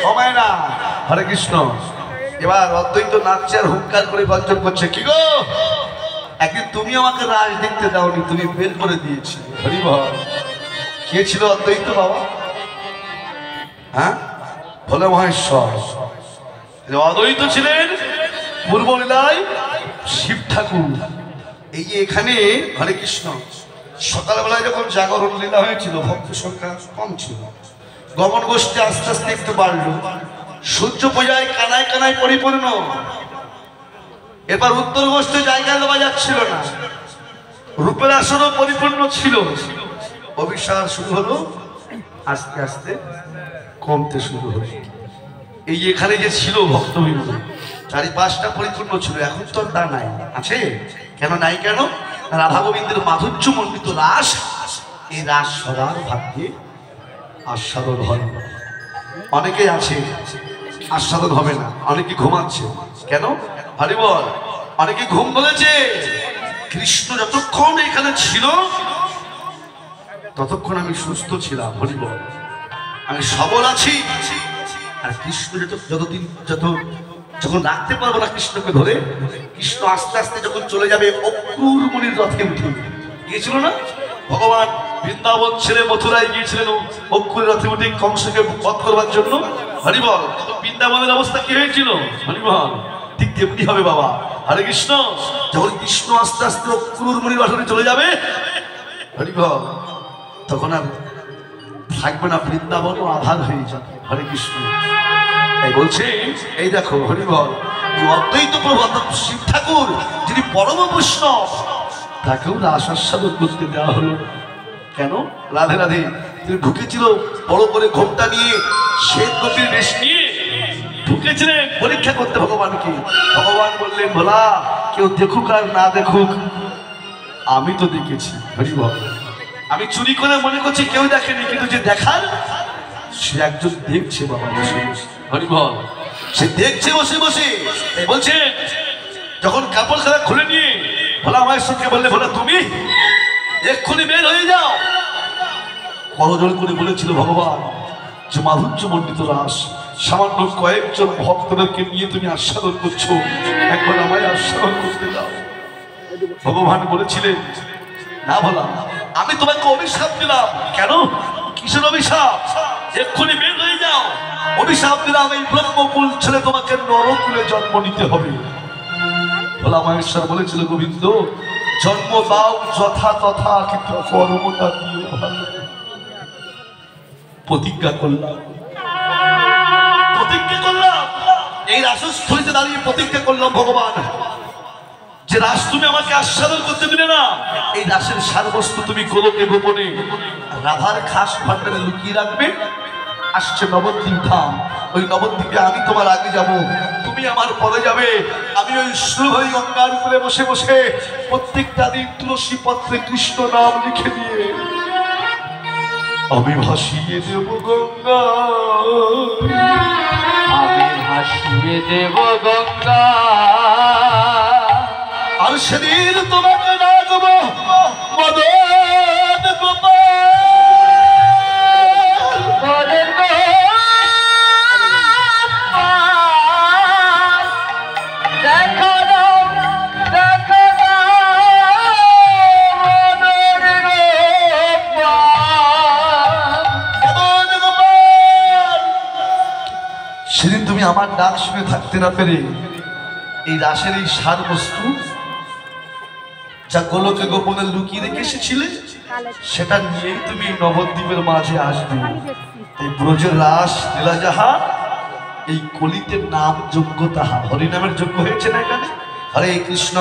সময় না। হরে কৃষ্ণ। এবার অদ্বৈত নাচছে আর হুঙ্কার করে গর্জন করছে, কি গো একদিন তুমি আমাকে রাজ দেখতে দাওনি, তুমি বের করে দিয়েছি। হরি বল। কে ছিল অদ্বৈত বাবা? হ্যাঁ, ভোলে মহেশ্বর। অদ্বৈত ছিলেন পূর্ব লীলায় শিব ঠাকুর। এই যে এখানে হরে কৃষ্ণ সকালবেলায় যখন জাগরণ লীলা হয়েছিল ভক্ত সংখ্যা কম ছিল, গমন গোষ্ঠী আস্তে আস্তে একটু বাড়লো, সূর্য পূজায় কানায় কানায় পরিপূর্ণ। এবার উত্তর গোষ্ঠী জায়গা দেওয়া যাচ্ছিল না, রূপের আসনও পরিপূর্ণ ছিল। অভিসার শুরু হলো, আস্তে আস্তে কমতে শুরু হলো। এই এখানে যে ছিল ভক্তবৃন্দ চারিপাশটা পরিপূর্ণ ছিল, এখন তো তা নাই। আছে কেন নাই? কেন? রাধা গোবিন্দের মাধুর্য মণ্ডিত রাস, এই রাস সবার ভাগ্যে আস্বাদন হয়। অনেকে আছে আস্বাদন হবে না, অনেকে ঘুমাচ্ছে। কেন? হরি বল। অনেকে ঘুম বলেছে। কৃষ্ণ যতক্ষণ এখানে ছিল ততক্ষণ আমি সুস্থ ছিলাম। হরি বল। আমি সবল আছি। আর কৃষ্ণ যতদিন যখন রাখতে পারবো না কৃষ্ণকে ধরে, কৃষ্ণ আস্তে আস্তে যখন চলে যাবে অক্রুর মুনির রথে উঠে গিয়েছিল না ভগবান, বৃন্দাবন ছেড়ে মথুরায় গিয়েছিলেন অক্রুর রথে উঠে কংসকে বধ করবার জন্য। হরি বল। বৃন্দাবনের অবস্থা কি হয়েছিল? হরি বল। ঠিক তেমনি হবে বাবা। হরে কৃষ্ণ। যখন কৃষ্ণ আস্তে আস্তে অক্রুর মুনির রথে চলে যাবে, হরি বল, তখন আর থাকবে না, বৃন্দাবন আধার হয়ে যাবে। হরে কৃষ্ণ। তাই বলছে, এই দেখো হরি বল, অদ্বৈত প্রভু শিব ঠাকুর যিনি পরম বৈষ্ণব, তাকেও রাস আস্বাদন করতে দেওয়া হলো। কেন? রাধে রাধে তিনি ঢুকেছিল বড় করে ঘোমটা নিয়ে, শ্বেত গোপীর বেশ নিয়ে ঢুকেছিলেন পরীক্ষা করতে ভগবানকে। ভগবান বললেন, ভোলা কেউ দেখুক আর না দেখুক, আমি তো দেখেছি। হরি বল। আমি চুরি করে মনে করছি কেউ দেখেনি, কিন্তু যে দেখার সে একজন দেখছে বাবা বসে বসে। হরি বল। সে দেখছে বসে বসে। বলছে যখন কাপড় খানা খুলে নিয়ে ভোলা মহেশ্বরকে বললে, ভোলা তুমি এক্ষুনি বের হয়ে যাও। করজোড় করে বলেছিল ভগবান যে মাধুর্য মণ্ডিত রাস, সামান্য কয়েকজন ভক্তদেরকে নিয়ে তুমি আস্বাদন করছো, একবার আমায় আস্বাদন করতে দাও। ভগবান বলেছিলেন, না ভোলা, আমি তোমাকে অভিশাপ দিলাম। কেন? কিসের অভিশাপ? এক্ষুনি বের হয়ে যাও। অভিশাপ দিলাম এই ব্রহ্মকুল ছেলে তোমাকে নরকুলে জন্ম নিতে হবে। ভোলা মহেশ্বর বলেছিল, গোবিন্দ জন্ম দাও যথা তথা, কিন্তু কর্মটা দিও ভালো। প্রতিজ্ঞা করলাম এই রাসস্থলীতে দাঁড়িয়ে প্রতিজ্ঞা করলাম ভগবান, যে রাস তুমি আমাকে আস্বাদন করতে দিলে না, এই রাসের সারবস্তু তুমি গোলকে গোপনে রাধার খাস ভান্ডারে লুকিয়ে রাখবে। আসছে নবদ্বীপ ধাম, ওই নবদ্বীপে আমি তোমার আগে যাব, তুমি আমার পরে যাবে। আমি ওই সুরহরি গঙ্গার উপরে বসে বসে প্রত্যেকটা দিন তুলসী পত্রে কৃষ্ণ নাম লিখে দিয়ে আমি ভাসিয়ে দেব গঙ্গা, আমি ভাসিয়ে দেব গঙ্গা। আর সেদিন তোমাকে ডাকবো মদন গোপাল। সেদিন তুমি আমার ডাক শুনে থাকতে না পেরে এই রাসের এই সার বস্তু যা গোলকে গোপনে লুকিয়ে রেখে এসেছিলে, সেটা নিয়েই তুমি নবদ্বীপের মাঝে আসবে। এই ব্রজের রাস লীলা যাহা, এই কলিতে নাম যোগ্য তাহা। হরিনামের যোগ্য হয়েছে না এখানে? হরে কৃষ্ণ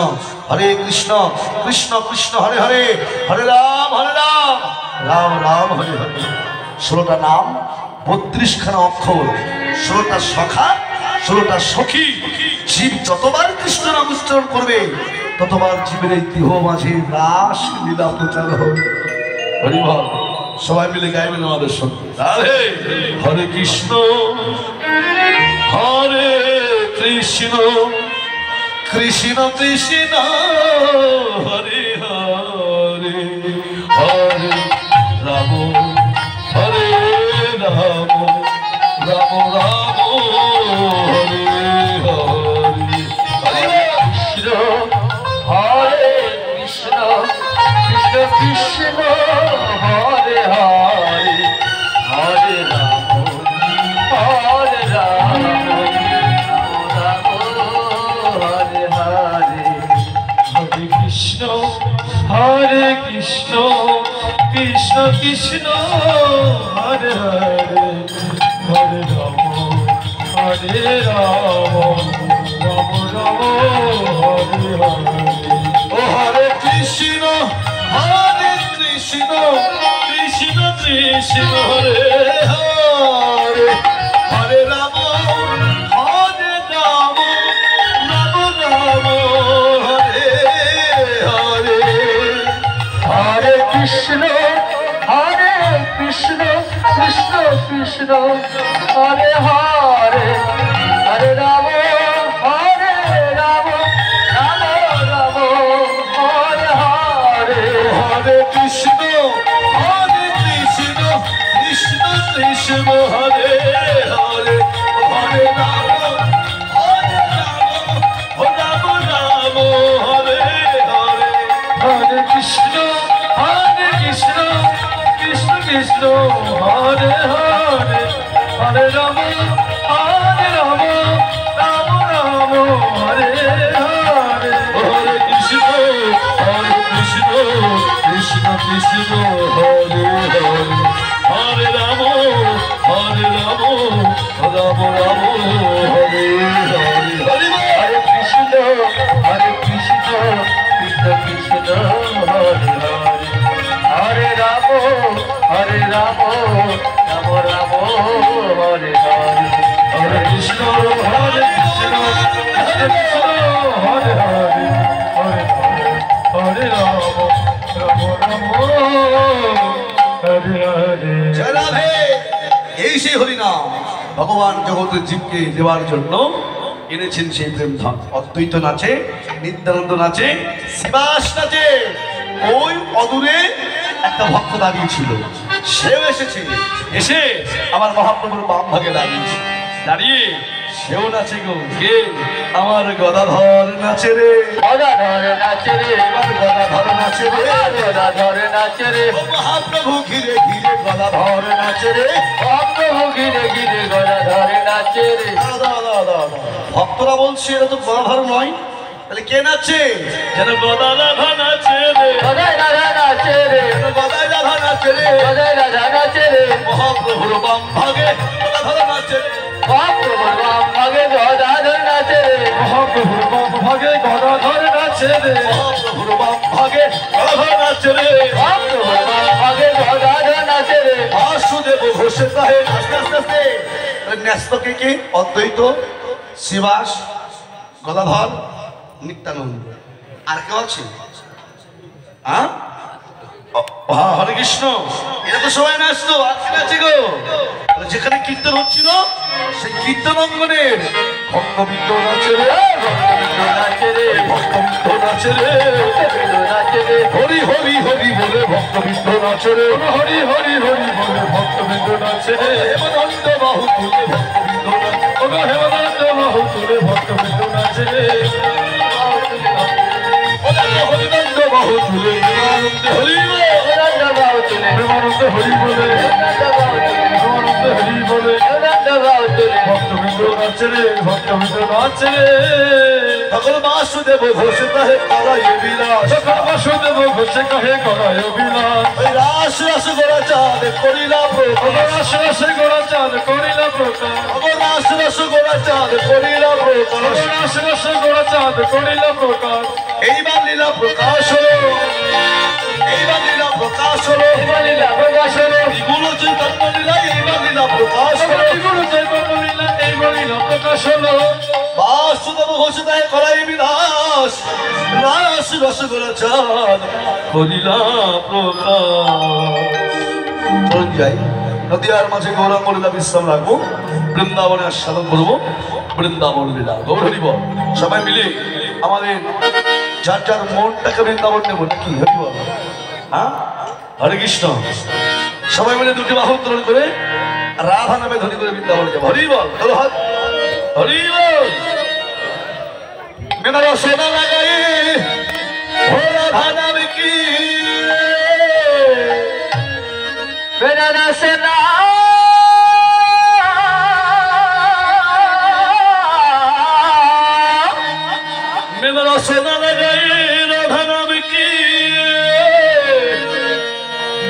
কৃষ্ণ কৃষ্ণ হরে হরে, হরে রাম রাম রাম হরে হরে। 16টা নাম, 32খানা অক্ষর, 16টা সখা, 16টা সখী। জীব যতবার কৃষ্ণ নাম উচ্চারণ করবে ততবার জীবের এই দেহ মাঝে রাস লীলা প্রচার হবে। হরি বল। সবাই মিলে গাইবেন আমাদের সঙ্গে, রাধে হরে কৃষ্ণ হরে কৃষ্ণ কৃষ্ণ কৃষ্ণ হরে হরে, হরে রাম হরে Ram Ram Ram Hare Krishna, Krishna Krishna, Hare Hare, Hare Rama, Hare Rama, Rama Rama, Hare Hare. Oh Hare Krishna, Hare Krishna, Krishna Krishna, Hare Hare Hare Rama, Hare Rama, Rama Rama, Hare Hare. Hare Krishna, Hare Krishna, Krishna Krishna, Hare Hare, Hare Rama, Hare Rama, Rama Rama, Hare Hare. Hare Krishna, Hare Krishna, Krishna Krishna, Hare Hare, Hare Rama, Hare Rama, Rama Rama, Hare Hare. Hare Krishna, Hare Krishna, Krishna Krishna, Hare Hare, Hare Rama, Hare Rama, Rama Rama, Hare Hare. Hare Krishna, Krishna Krishna, Hare Hare, Hare Rama, Rama Rama, Hare Hare. Hare Krishna, Hare Krishna, Krishna Krishna, Hare Hare, Hare Rama, Hare Rama, Rama Rama, Hare Hare. Hare Krishna, Hare Krishna, Krishna Krishna, Hare Hare, Hare Hare, Hare Rama, Rama Rama, Hare Hare. জয় রাধে। এই সেই হরিনাম ভগবান জগতের জীবকে দেওয়ার জন্য এনেছেন সেই প্রেম ধন। অদ্বৈত নাচে, নিত্যানন্দ নাচে, শিবাস নাচে। ওই অদূরে একটা ভক্ত দাঁড়িয়েছিল, সেও এসেছে, এসে আমার মহাপ্রভুর বাম ভাগে দাঁড়িয়েছে, দাঁড়িয়ে সেও নাচে গো। কে? আমার গদাধর নাচে রে, গদাধর নাচে রে, আমার গদাধর নাচে রে, গদাধর নাচে রে, ও মহাপ্রভু ঘিরে ঘিরে গদাধর নাচে রে। মহাপ্রভু ঘিরে ঘিরে গদাধর নাচে রে। ভক্তরা বলছে এটা তো গদাধর নয়, তাহলে কে নাচে? যেন গদা রাধা নাচে রে, গদাই রাধা নাচে রে, যেন গদাই রাধা নাচে রে। গদাই রাধা নাচে রে, মহাপ্রভুর বাম ভাগে গদাধর নাচে রে, মহাপ্রভুর বাম ভাগে গদাধর নাচে রে, মহাপ্রভুর বাম ভাগে গদাধর নাচে রে, মহাপ্রভুর বাম ভাগে গদাধর নাচে রে, মহাপ্রভুর বাম ভাগে গদাধর নাচে রে। বাসুদেব ঘোষে তাহে আস্তে আস্তে আস্তে ন্যস্ত কে কে? অদ্বৈত, শিবাস, গদাধর, নিত্যানন্দ। আর কেউ আছে? হ্যাঁ, হরে কৃষ্ণ। এরা তো সবাই নাচতো, আর কি নাচে গো? যেখানে কীর্তন হচ্ছিল সেই কীর্তন অঙ্গনের ভক্তবৃন্দ নাচে রে, ভক্তবৃন্দ নাচে রে, ভক্তবৃন্দ নাচে রে, ভক্তবৃন্দ নাচে রে, হরি হরি হরি বলে ভক্তবৃন্দ নাচে রে, হরি হরি হরি বলে ভক্তবৃন্দ নাচে রে। হেমনন্দ বাহু তুলে ভক্তবৃন্দ নাচে, ওগো হেমন্ত বাহু তুলে ভক্তবৃন্দ নাচে রে। হরিনন্দ বাহু তুলে প্রেমানন্দ হরি বলে, হেমন্ত বাহু তুলে, প্রেমানন্দ হরি বলে, হেমন্ত বাহু তুলে, প্রেমানন্দ হরি বলে হেমন্ত বাহু তুলে, ভক্তবৃন্দ নাচে রে, ভক্তবৃন্দ নাচে রে। সকল বাসুদেব ঘোষে তাহে করাই বিলাস, সকল বাসুদেব ঘোষে কহে করায় বিলাস। ওই রাস রাস গোড়া চাঁদ করিলা প্রকাশ, রাস রাস গোড়া চাঁদ করিলা প্রকাশ, রাস রাস গোড়া চাঁদ করিলা প্রকাশ। রাস রাস গোড়া চাঁদ করিলা প্রকাশ। এইবার লীলা প্রকাশ হলো, এইবার লীলা প্রকাশ হলো, এইবার লীলা প্রকাশ হলো, দ্বিগুণ চৈতন্য লীলা এইবার লীলা প্রকাশ হলো। গুরু চৈতন্য লীলা এইবার লীলা প্রকাশ হলো। বাসুদেব ঘোষে তাহে করাই বিলাস, রাস রস গোড়া চাঁদ করিলা প্রকাশ। চলুন যাই, নদীয়ার মাঝে গৌরাঙ্গ লীলা বিশ্রাম রাখবো, বৃন্দাবনে আস্বাদন করবো বৃন্দাবন লীলা। গৌর হরিব সবাই মিলে আমাদের যার যার মনটাকে বৃন্দাবন নেবো নাকি? হরিব, হ্যাঁ, হরে কৃষ্ণ। সবাই মিলে দুটি বাহু উত্তোলন করে রাধা নামে ধনী করে বৃন্দাবনে যাবো। হরি বল, তোর হাত হরি বল। মেরা সোনা লাগাই ও রাধা নামে কি মেরা সেনা मेरा सोना लगाए राधा नाम की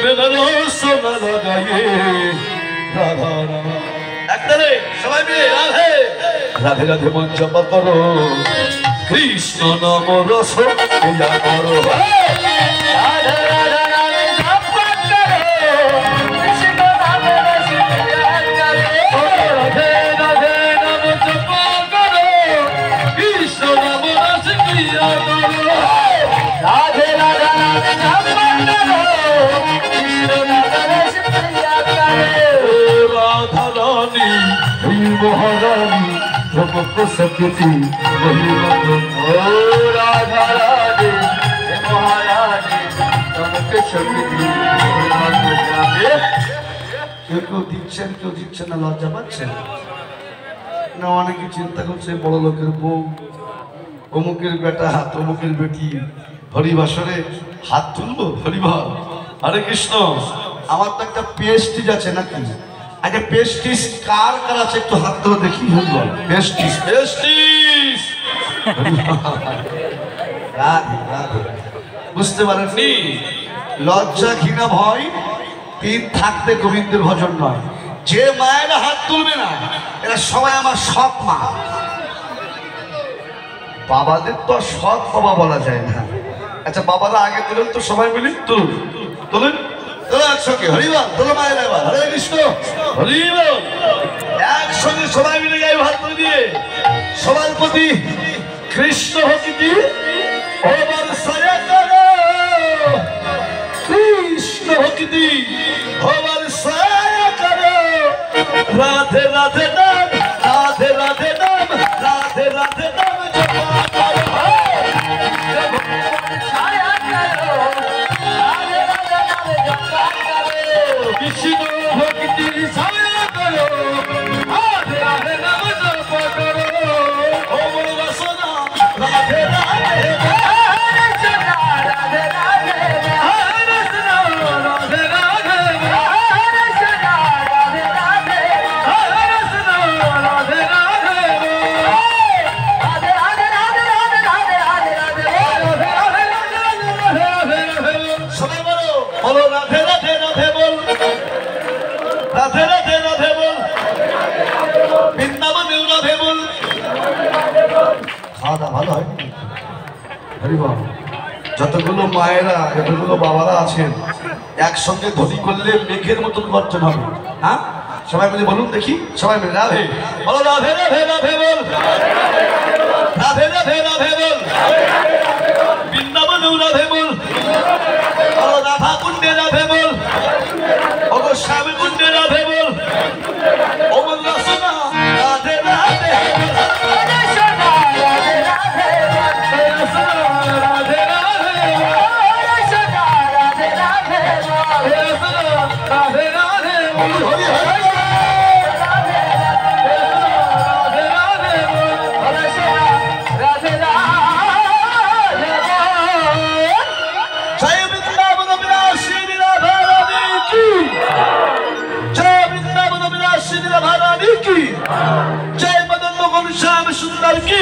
मेरा सोना लगाए राधा नाम একদলে সবাই মিলে রাধে রাধে রাধে মন জপা করো কৃষ্ণ নাম রস পূজা করো রাধে রাধে রাধে জপ করো কৃষ্ণ নাম রস পূজা করো রাধে রাধে নাম জপ করো কৃষ্ণ নাম রস পূজা করো রাধে রাধে রাধে জপ করো কৃষ্ণ নাম রস পূজা করো राधा रानी महारानी सबको सकती वही ओ राधा राधे हे महारानी तमके शक्ति কেউ দিচ্ছেন কেউ দিচ্ছেন না, লজ্জা পাচ্ছেন না? অনেকে চিন্তা করছে বড় লোকের বউ, অমুকের বেটা, তমুকের বেটি হরিবাসরে হাত তুলবো। হরিবল, হরে কৃষ্ণ। আমার তো একটা পেস্টিজ আছে নাকি? আগে পেস্টিজ কার কার আছে একটু হাত ধরে দেখি। হরিবল, পেস্টিজ পেস্টিজ। রাধে রাধে। বুঝতে পারেননি? লজ্জা ঘৃণা ভয় তিন থাকতে গোবিন্দের ভজন নয়। যে মায়েরা হাত তুলবে না এরা সবাই আমার সৎ মা। বাবাদের তো আর সৎ বাবা বলা যায় না। আচ্ছা বাবারা আগে তুলেন তো, সবাই মিলে তুলুন, তুলুন তোলো একসঙ্গে। হরিবল, তোলো মায়েরা এবার। হরে কৃষ্ণ, হরিবল। একসঙ্গে সবাই মিলে গায়ে হাত তুলে দিয়ে সবার প্রতি কৃষ্ণ ভক্তি ওবার সায়া করো। কৃষ্ণ ভক্তি ওবার সায়া করো। রাধে রাধে নাম, রাধে রাধে নাম, রাধে রাধে নাম জপা করো। ছায়া করো রাধে রাধে নাম জপ করো কৃষ্ণ ভক্তির ছায়া করো। রাধে রাধে নাম জপ করো। ওমর বাসনা রাধে রাধে হরে সোনা রাধে রাধে হরে কৃষ্ণ রাধে রাধে হরে সোনা রাধে রাধে হরে কৃষ্ণ রাধে রাধে রাধে রাধে রাধে রাধে রাধে রাধে সবাই বলো, বলো রাধে রাধে রাধে বল, রাধে রাধে রাধে বল, বৃন্দাবনেও রাধে বল। খাওয়া দাওয়া ভালো হয়? হরিবল। যতগুলো মায়েরা যতগুলো বাবারা আছেন একসঙ্গে ধ্বনি করলে মেঘের মতন গর্জন হবে। হ্যাঁ সবাই মিলে বলুন দেখি, সবাই মিলে রাধে বলো, রাধে রাধে রাধে বল, রাধে রাধে রাধে বল, বৃন্দাবনেও রাধে বল, বলো রাধা কুণ্ডে রাধে বল, ওগো স্বামী কুণ্ডে রাধে বল, ওমন রসনা রাধে রাধে হরে সোনা রাধে রাধে রসনা রাধে রাধে হরে সোনা রাধে রাধে রসনা রাধে রাধে বল, হরি হরি রাধে রাধে রাধে বল। হরে সোনা রাধে রাধে জয় বৃন্দাবন বিলাসিনী রাধা রানী কি, জয় বৃন্দাবন বিলাসিনী রাধা রানী কি, জয় মদন মোহন শ্যাম সুন্দর কি,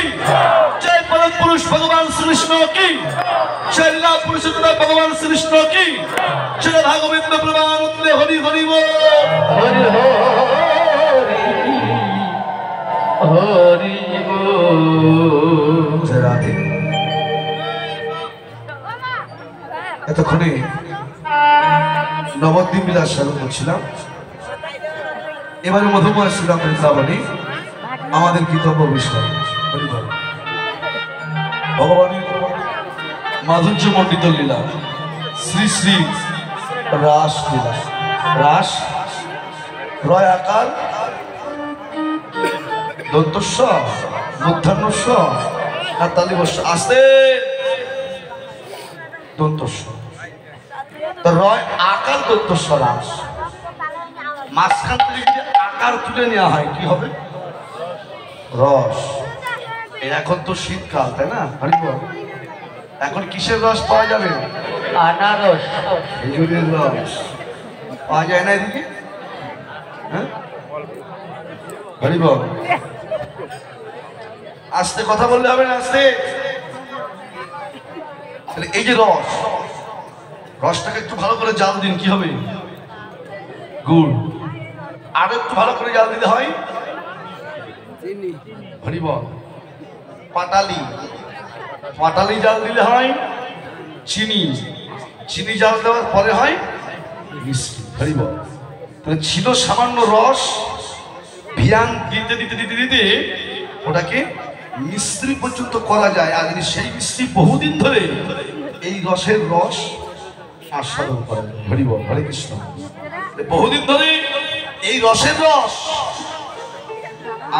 জয় পরম পুরুষ ভগবান শ্রীকৃষ্ণ কি, জয় লীলা পুরুষোত্তম ভগবান শ্রীকৃষ্ণ কি, জয় রাধা গোবিন্দ প্রেমানন্দে হরি হরি বল। হরি হরি জয় রাধে। এতক্ষণে নবদ্বীপ বিলাস স্মরণ করছিলাম। এবারে মধুময় শ্রীরাম বৃন্দাবনে আমাদের কৃতজ্ঞ বিষয় হরিবল। ভগবানের মাধুর্য মণ্ডিত লীলা, শ্রী শ্রী রাস লীলা। রাস রয় আকার দন্তস্ব মধ্যাহ্নস্ব আর তালিবস্ব আসতে দন্তস্ব। তো রয় আকার দন্তস্ব রাস, মাঝখান থেকে যদি আকার তুলে নেওয়া হয় কি হবে? রস। এখন তো শীতকাল, তাই না? এখন কিসের রস পাওয়া যাবে? আনারস। খেজুরের রস পাওয়া যায় না এদিকে? হ্যাঁ, হরিবল। আস্তে কথা বললে হবে না, আস্তে। এই যে রস, রসটাকে একটু ভালো করে জাল দিন, কি হবে? গুড়। আর একটু ভালো করে জাল দিতে হয় হরিবল। পাটালি, পাটালি জাল দিলে হয় চিনি, চিনি জাল দেওয়ার পরে হয় মিষ্টি। হরিবল। তাহলে ছিল সামান্য রস, ভিয়ান দিতে দিতে দিতে দিতে ওটাকে মিশ্রি পর্যন্ত করা যায়। আর যদি সেই মিশ্রি বহুদিন ধরে এই রসের রস আস্বাদন করা যায়। হরিবল, হরে কৃষ্ণ। বহুদিন ধরে এই রসের রস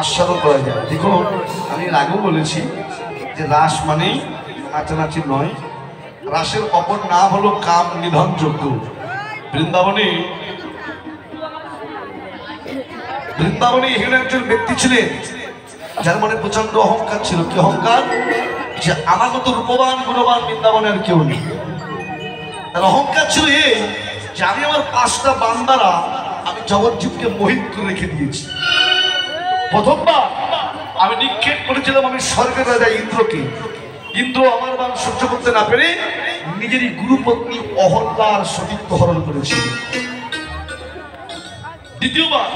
আস্বাদন করা যায়। দেখুন, আমি এর আগেও বলেছি যে রাস মানেই নাচানাচি নয়, রাসের অপর নাম হলো কাম নিধন যজ্ঞ। বৃন্দাবনে বৃন্দাবনে এখানে একজন ব্যক্তি ছিলেন যার মনে প্রচন্ড অহংকার ছিল। কি অহংকার? যে আমার মতো রূপবান গুণবান বৃন্দাবনে আর কেউ নেই। তার অহংকার ছিল এই যে আমি আমার 5টা বান্দারা আমি জগৎজীবকে মোহিত করে রেখে দিয়েছি। প্রথমবার আমি নিক্ষেপ করেছিলাম আমি স্বর্গের রাজা ইন্দ্রকে। ইন্দ্র আমার বান সহ্য করতে না পেরে নিজেরই গুরুপত্নী অহল্যার সতীত্ব হরণ করেছিল। দ্বিতীয়বার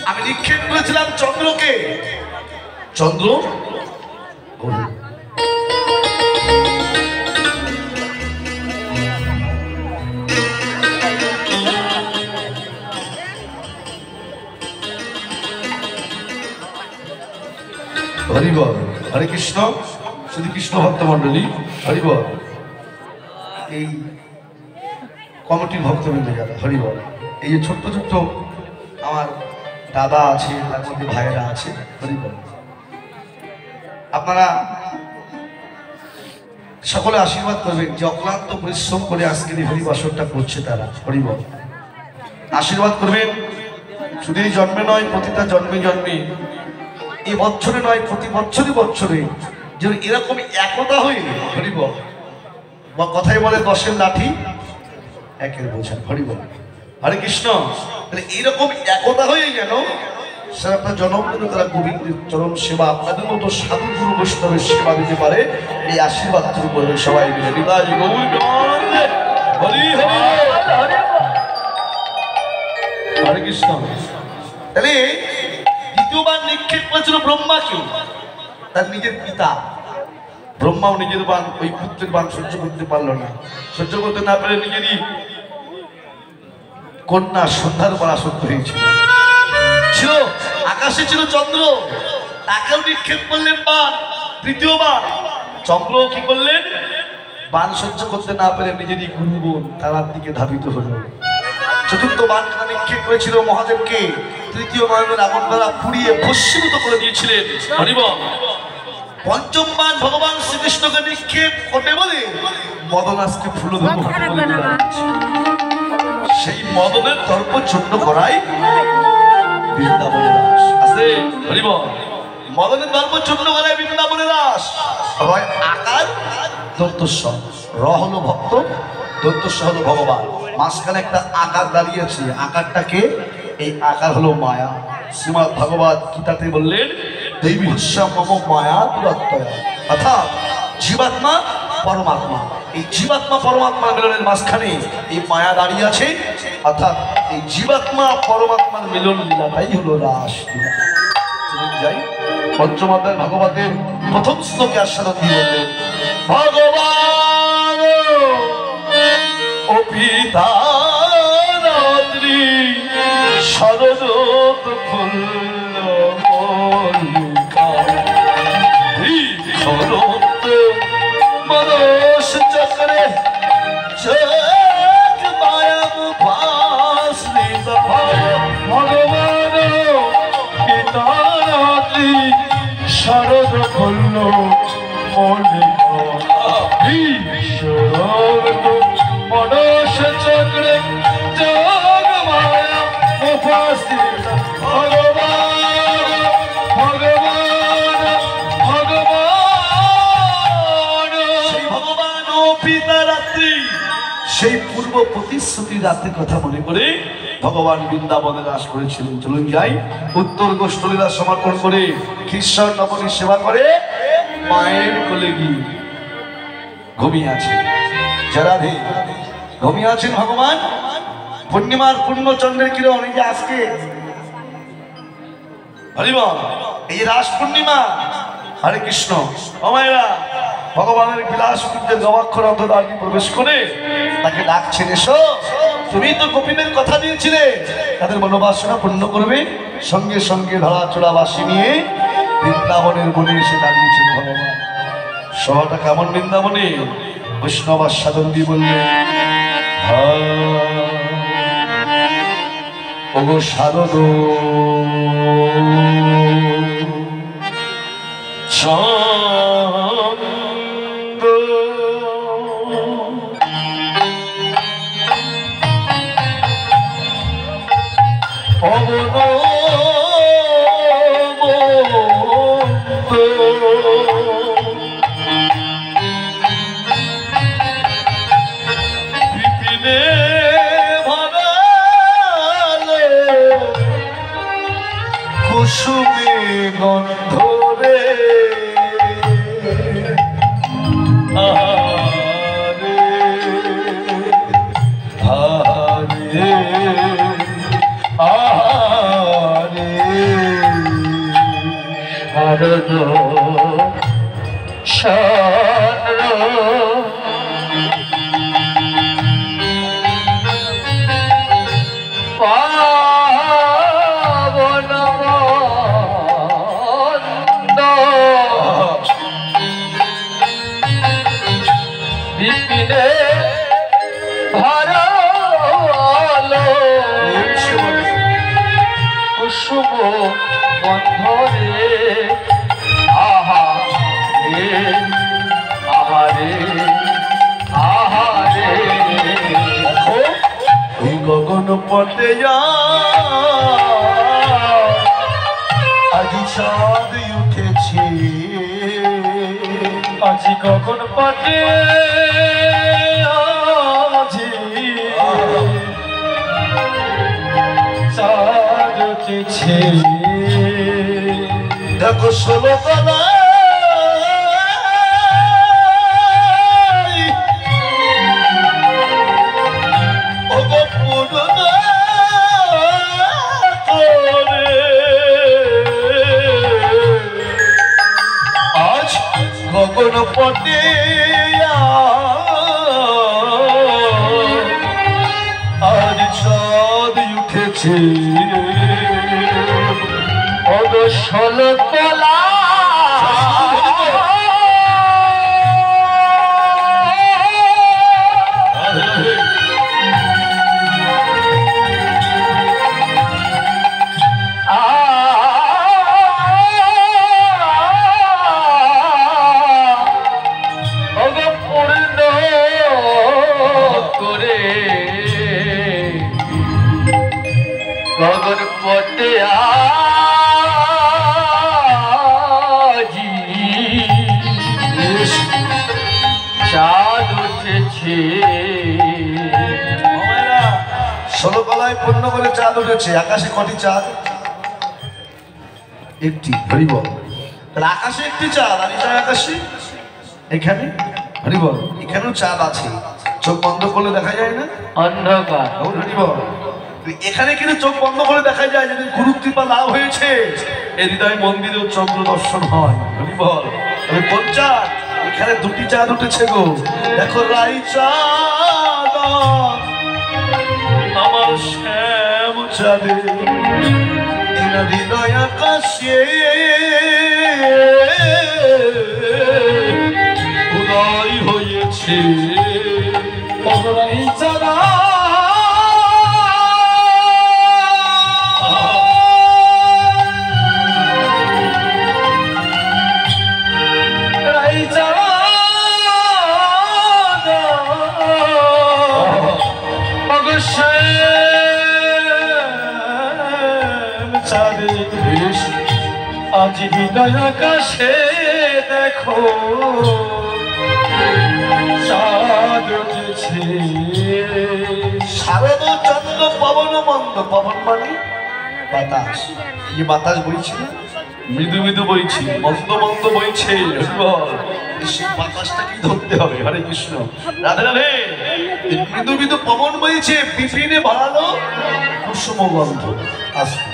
আমি নিক্ষেপ করেছিলাম চন্দ্রকে। চন্দ্র হরিবল, হরে কৃষ্ণ। শুধু কৃষ্ণ ভক্ত মন্ডলী হরিবল। এই কমিটির ভক্তবৃন্দ যারা হরিবল, এই যে ছোট্ট ছোট্ট আমার দাদা আছে, তার মধ্যে ভাইয়েরা আছে, হরিবল। আপনারা সকলে আশীর্বাদ করবেন যে অক্লান্ত পরিশ্রম করে আজকের এই হরিবাসরটা করছে তারা। হরিবল, আশীর্বাদ করবেন। শুধু এই জন্মে নয়, প্রতিটা জন্মে জন্মে, এই বছরে নয়, প্রতি বছরে বছরে যেন এরকম একতা হয়ে হরিবল। কথাই বলে 10-এর লাঠি 1-এর বোঝা। হরিবল, হরে কৃষ্ণ। তাহলে এইরকম একতা হয়ে যেন স্যার আপনার জনপ্রিয় তারা গোবিন্দের চরণ সেবা, আপনাদের মতো সাধু গুরু বৈষ্ণবের সেবা দিতে পারে, এই আশীর্বাদ শুরু করবে সবাই মিলে। হরে কৃষ্ণ। তাহলে দ্বিতীয়বার নিক্ষেপ করেছিল ব্রহ্মাকে, তার নিজের পিতা। ব্রহ্মাও নিজের বান, ওই পুত্রের বান সহ্য করতে পারলো না। সহ্য করতে না পারে নিজেরই কন্যা সন্ধ্যার পর আসক্ত হয়েছিল। ছিল আকাশে ছিল চন্দ্র, তাকেও নিক্ষেপ করলেন বান। তৃতীয়বার চন্দ্র কি করলেন? বান সহ্য করতে না পেরে নিজেরই গুরু বোন তারার দিকে ধাবিত হল। চতুর্থ বানটা নিক্ষেপ করেছিল মহাদেবকে। তৃতীয় নয়নের আগুন দ্বারা পুড়িয়ে ভস্মীভূত করে দিয়েছিলেন। হরিবল। পঞ্চম বান ভগবান শ্রীকৃষ্ণকে নিক্ষেপ করবে বলে মদন আজকে ফুলধর্ম সেই মদনের তর্ক চূর্ণ করাই বৃন্দাবনের রাস আছে। হরিবল। মদনের তর্ক চূর্ণ করাই বৃন্দাবনের রাস। হয় আকার, দন্তস্ব। র হলো ভক্ত, দন্তস্ব হলো ভগবান। মাঝখানে একটা আকার দাঁড়িয়েছে। আকারটাকে, এই আকার হলো মায়া। শ্রীমদ্ ভগবত গীতাতে বললেন দেবী হস্যা মম মায়া দুরত্যয়া, অর্থাৎ জীবাত্মা পরমাত্মা। এই জীবাত্মা পরমাত্মার মিলনের মাঝখানে এই মায়া দাঁড়িয়ে আছে। অর্থাৎ এই জীবাত্মা পরমাত্মার মিলন লীলাটাই হলো রাস লীলা। যাই পঞ্চম অধ্যায় ভাগবতের প্রথম শ্লোকে আস্বাদন দিয়ে বললেন ভগবান ও পিতা রাত্রি শরদ ফুল মনস চক্রে জগ মায়া ভাসিত ভগবান পিতা রাত্রি শরদ ফুল মনস চক্রে জগ মায়া প্রতিশ্রুতি রাতে কথা মনে করে ভগবান বৃন্দাবনে বাস করেছিলেন। চলুন যাই উত্তর গোষ্ঠলীলা সমর্পণ করে কৃষ্ণ নবমী সেবা করে মায়ের কোলে গিয়ে ঘুমিয়ে আছেন। রাধে ঘুমিয়ে আছেন ভগবান। পূর্ণিমার পূর্ণচন্দ্রের কিরণ এই যে আজকে হরিবল, এই যে রাস পূর্ণিমা। হরে কৃষ্ণ। অমায়েরা ভগবানের বিলাস কীর্তের গবাক্ষর অন্তরাগ্নি প্রবেশ করে তাকে ডাকছেন, এসো, তুমি তো গোপীদের কথা দিয়েছিলে তাদের মনোবাসনা পূর্ণ করবে। সঙ্গে সঙ্গে ধরা চোরা বাসি নিয়ে বৃন্দাবনের বনে এসে দাঁড়িয়েছেন ভগবান। শহরটা কেমন বৃন্দাবনে? বৈষ্ণব আস্বাদন দিয়ে বললেন, ওগো শারদ ছন্দ পবন কুসুমে গন্ধ রে আরে আরে আরে শারদ বিপিনে ভরালো কুসুম গন্ধরে আহা রে আহারে আহারে। ওই গগন পথে আজি চাঁদ উঠেছে, আজি কখন পাটে আজি চাঁদ উঠেছে। দেখো ষোলো তলা আজ গগন পটে আজ চাঁদ উঠেছে। অদশল কলা গগন পটে আজি চাঁদ উঠেছে। ষোলো কলায় পূর্ণ করে চাঁদ উঠেছে। আকাশে কটি চাঁদ? একটি। হরিবল। তাহলে আকাশে একটি চাঁদ, আর এটা আকাশে এখানে হরিবল এখানেও চাঁদ আছে। চোখ বন্ধ করলে দেখা যায় না? অন্ধকার। হরিবল এখানে কিন্তু চোখ বন্ধ করে দেখা যায়, যদি গুরু কৃপা লাভ হয়েছে এই হৃদয় মন্দিরেও চন্দ্র দর্শন হয়। হরিবল তবে কোন চাঁদ? এখানে দুটি চাঁদ উঠেছে গো। দেখো রাই চাঁদ আমার শ্যাম চাঁদে হৃদয় আকাশে উদয় হয়েছে। রাই চাঁদ আজ হৃদয় আকাশে দেখো সাজ উঠেছে শারদ চন্দ্র পবন মন্দ, পবন মানে বাতাস, এই বাতাস বইছে না, মৃদু মৃদু বইছে, মন্দ মন্দ বইছে। সেই বাতাসটা কি ধরতে হবে? হরে কৃষ্ণ, রাধে রাধে। এই মৃদু মৃদু পবন বইছে, বিপিনে বাড়ালো কুসুম গন্ধ। আসতে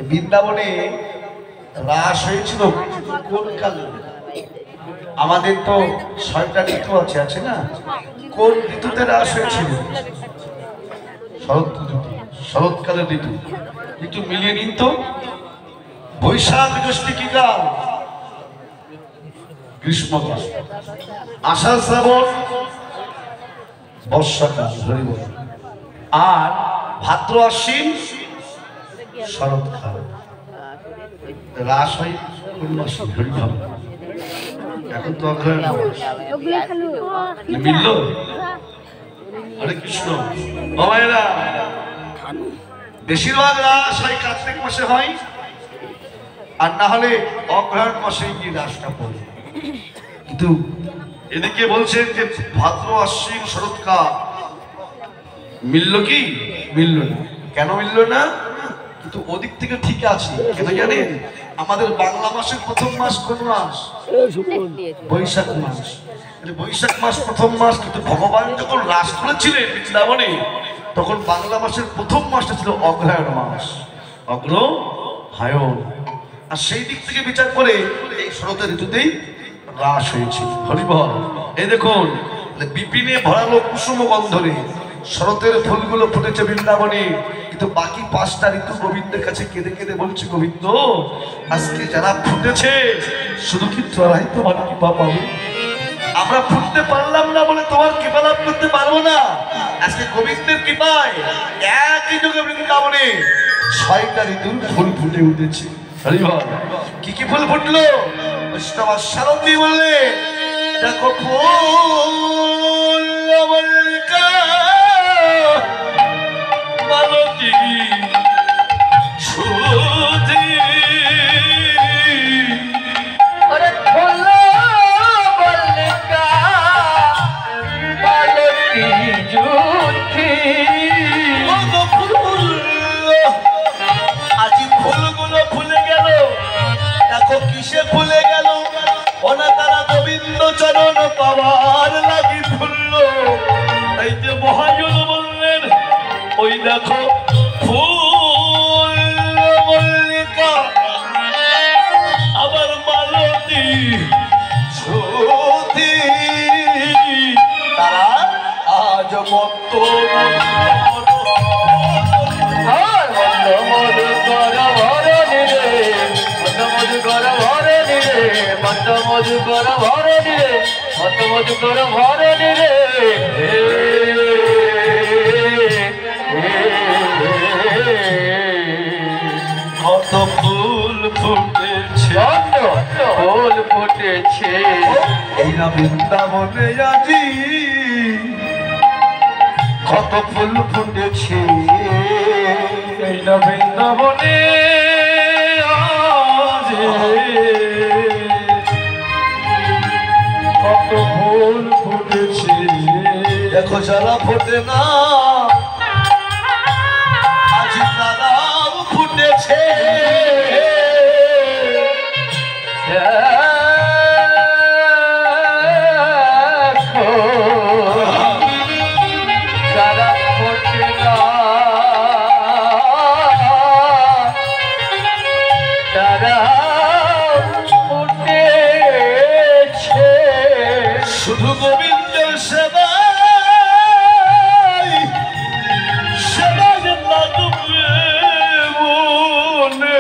বৃন্দাবনে রাস হয়েছিল কোন কালে? আমাদের তো 6টা ঋতু আছে না? কোন ঋতুতে রাস হয়েছিল? শরৎ ঋতু, শরৎকালের ঋতু। একটু মিলিয়ে নিন তো। বৈশাখ জ্যৈষ্ঠ কি কাল? গ্রীষ্মকাল। আষাঢ় শ্রাবণ বর্ষাকাল। আর ভাদ্র আশ্বিন শরৎকাল। রাস হয় কোন মাসে? হরিভাব। এখন তো মিলল। হরে কৃষ্ণ। বাবাইরা, বেশিরভাগ রাস হয় কার্তিক মাসে হয়, আর না হলে অগ্রহায়ণ মাসে গিয়ে রাসটা পড়ে। কিন্তু এদিকে বলছেন যে ভাদ্র আশ্বিন শরৎকাল। মিলল কি? মিলল না। কেন মিলল না? কিন্তু ওদিক থেকে ঠিক আছে। কেন জানেন? আমাদের বাংলা মাসের প্রথম মাস কোন মাস? বৈশাখ মাস। বৈশাখ মাস প্রথম মাস, কিন্তু ভগবান যখন রাস করেছিলেন বৃন্দাবনে, তখন বাংলা মাসের প্রথম মাসটা ছিল অগ্রহায়ণ মাস। অগ্রহায়ণ। আর সেই দিক থেকে বিচার করে এই শরৎ ঋতুতেই রাস হয়েছে। হরিবল। এই দেখুন, বিপিনে ভরালো কুসুম গন্ধরে শরতের ফুলগুলো ফুটেছে বৃন্দাবনে, কিন্তু বাকি 5টা ঋতু গোবিন্দের কাছে কেঁদে কেঁদে বলছে, গোবিন্দ আজকে যারা ফুটেছে শুধু কি তোরাই তোমার কৃপা পাবে? আমরা ফুটতে পারলাম না বলে তোমার কৃপা লাভ করতে পারবো না। আজকে গোবিন্দের কৃপায় একই যুগে বৃন্দাবনে 6টা ঋতুর ফুল ফুটে উঠেছে। হরিবল। কি কি ফুল ফুটলো? বৈষ্ণব শারদী বলে, দেখো ফুল মল্লিকা মালতী সুধী। ওরে ফুল মল্লিকা মালতী জুথি। আজি ফুলগুলো ফুলে গেল, দেখো কিসে ফুলে গেল? ওনা তারা গোবিন্দ চরণ পাওয়ার লাগি ফুললো। তাই যে মহাজন বললেন, ওই দেখো ফুল মল্লিকা আবার মালতী সুধী। তারা আজ মত মধু কর ভরণী রে, মধু কর ভরণী রে, মধু কর ভরণী রে, মধু কর ভরণী রে। কত ফুল ফুটেছে, ফুল ফুটেছে এই না বৃন্দাবনে আজি। কত ফুল ফুটেছে এই না বৃন্দাবনে আজি। কত ফুল ফুটেছে, দেখো যারা ফোটে না আজ তারাও ফুটেছে। দেখো যারা ফোটে না তারা ফুটেছে। শুধু গোবিন্দের সেবা লাগবে মনে।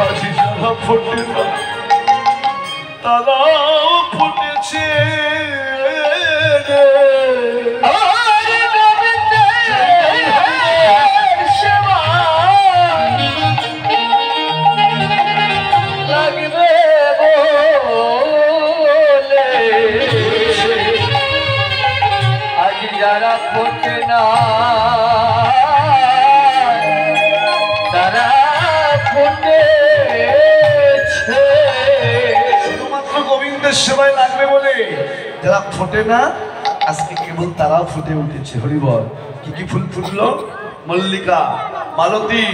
আজ যারা ফোটে না তারাও ফুটেছে। যারা ফোটে না তারা ফুটেছে। শুধুমাত্র গোবিন্দের গোবিন্দের সেবায় লাগবে বলে যারা ফোটে না আজকে কেবল তারাও ফুটে উঠেছে। হরিবল। কি কি ফুল ফুটলো? মল্লিকা, মালতী,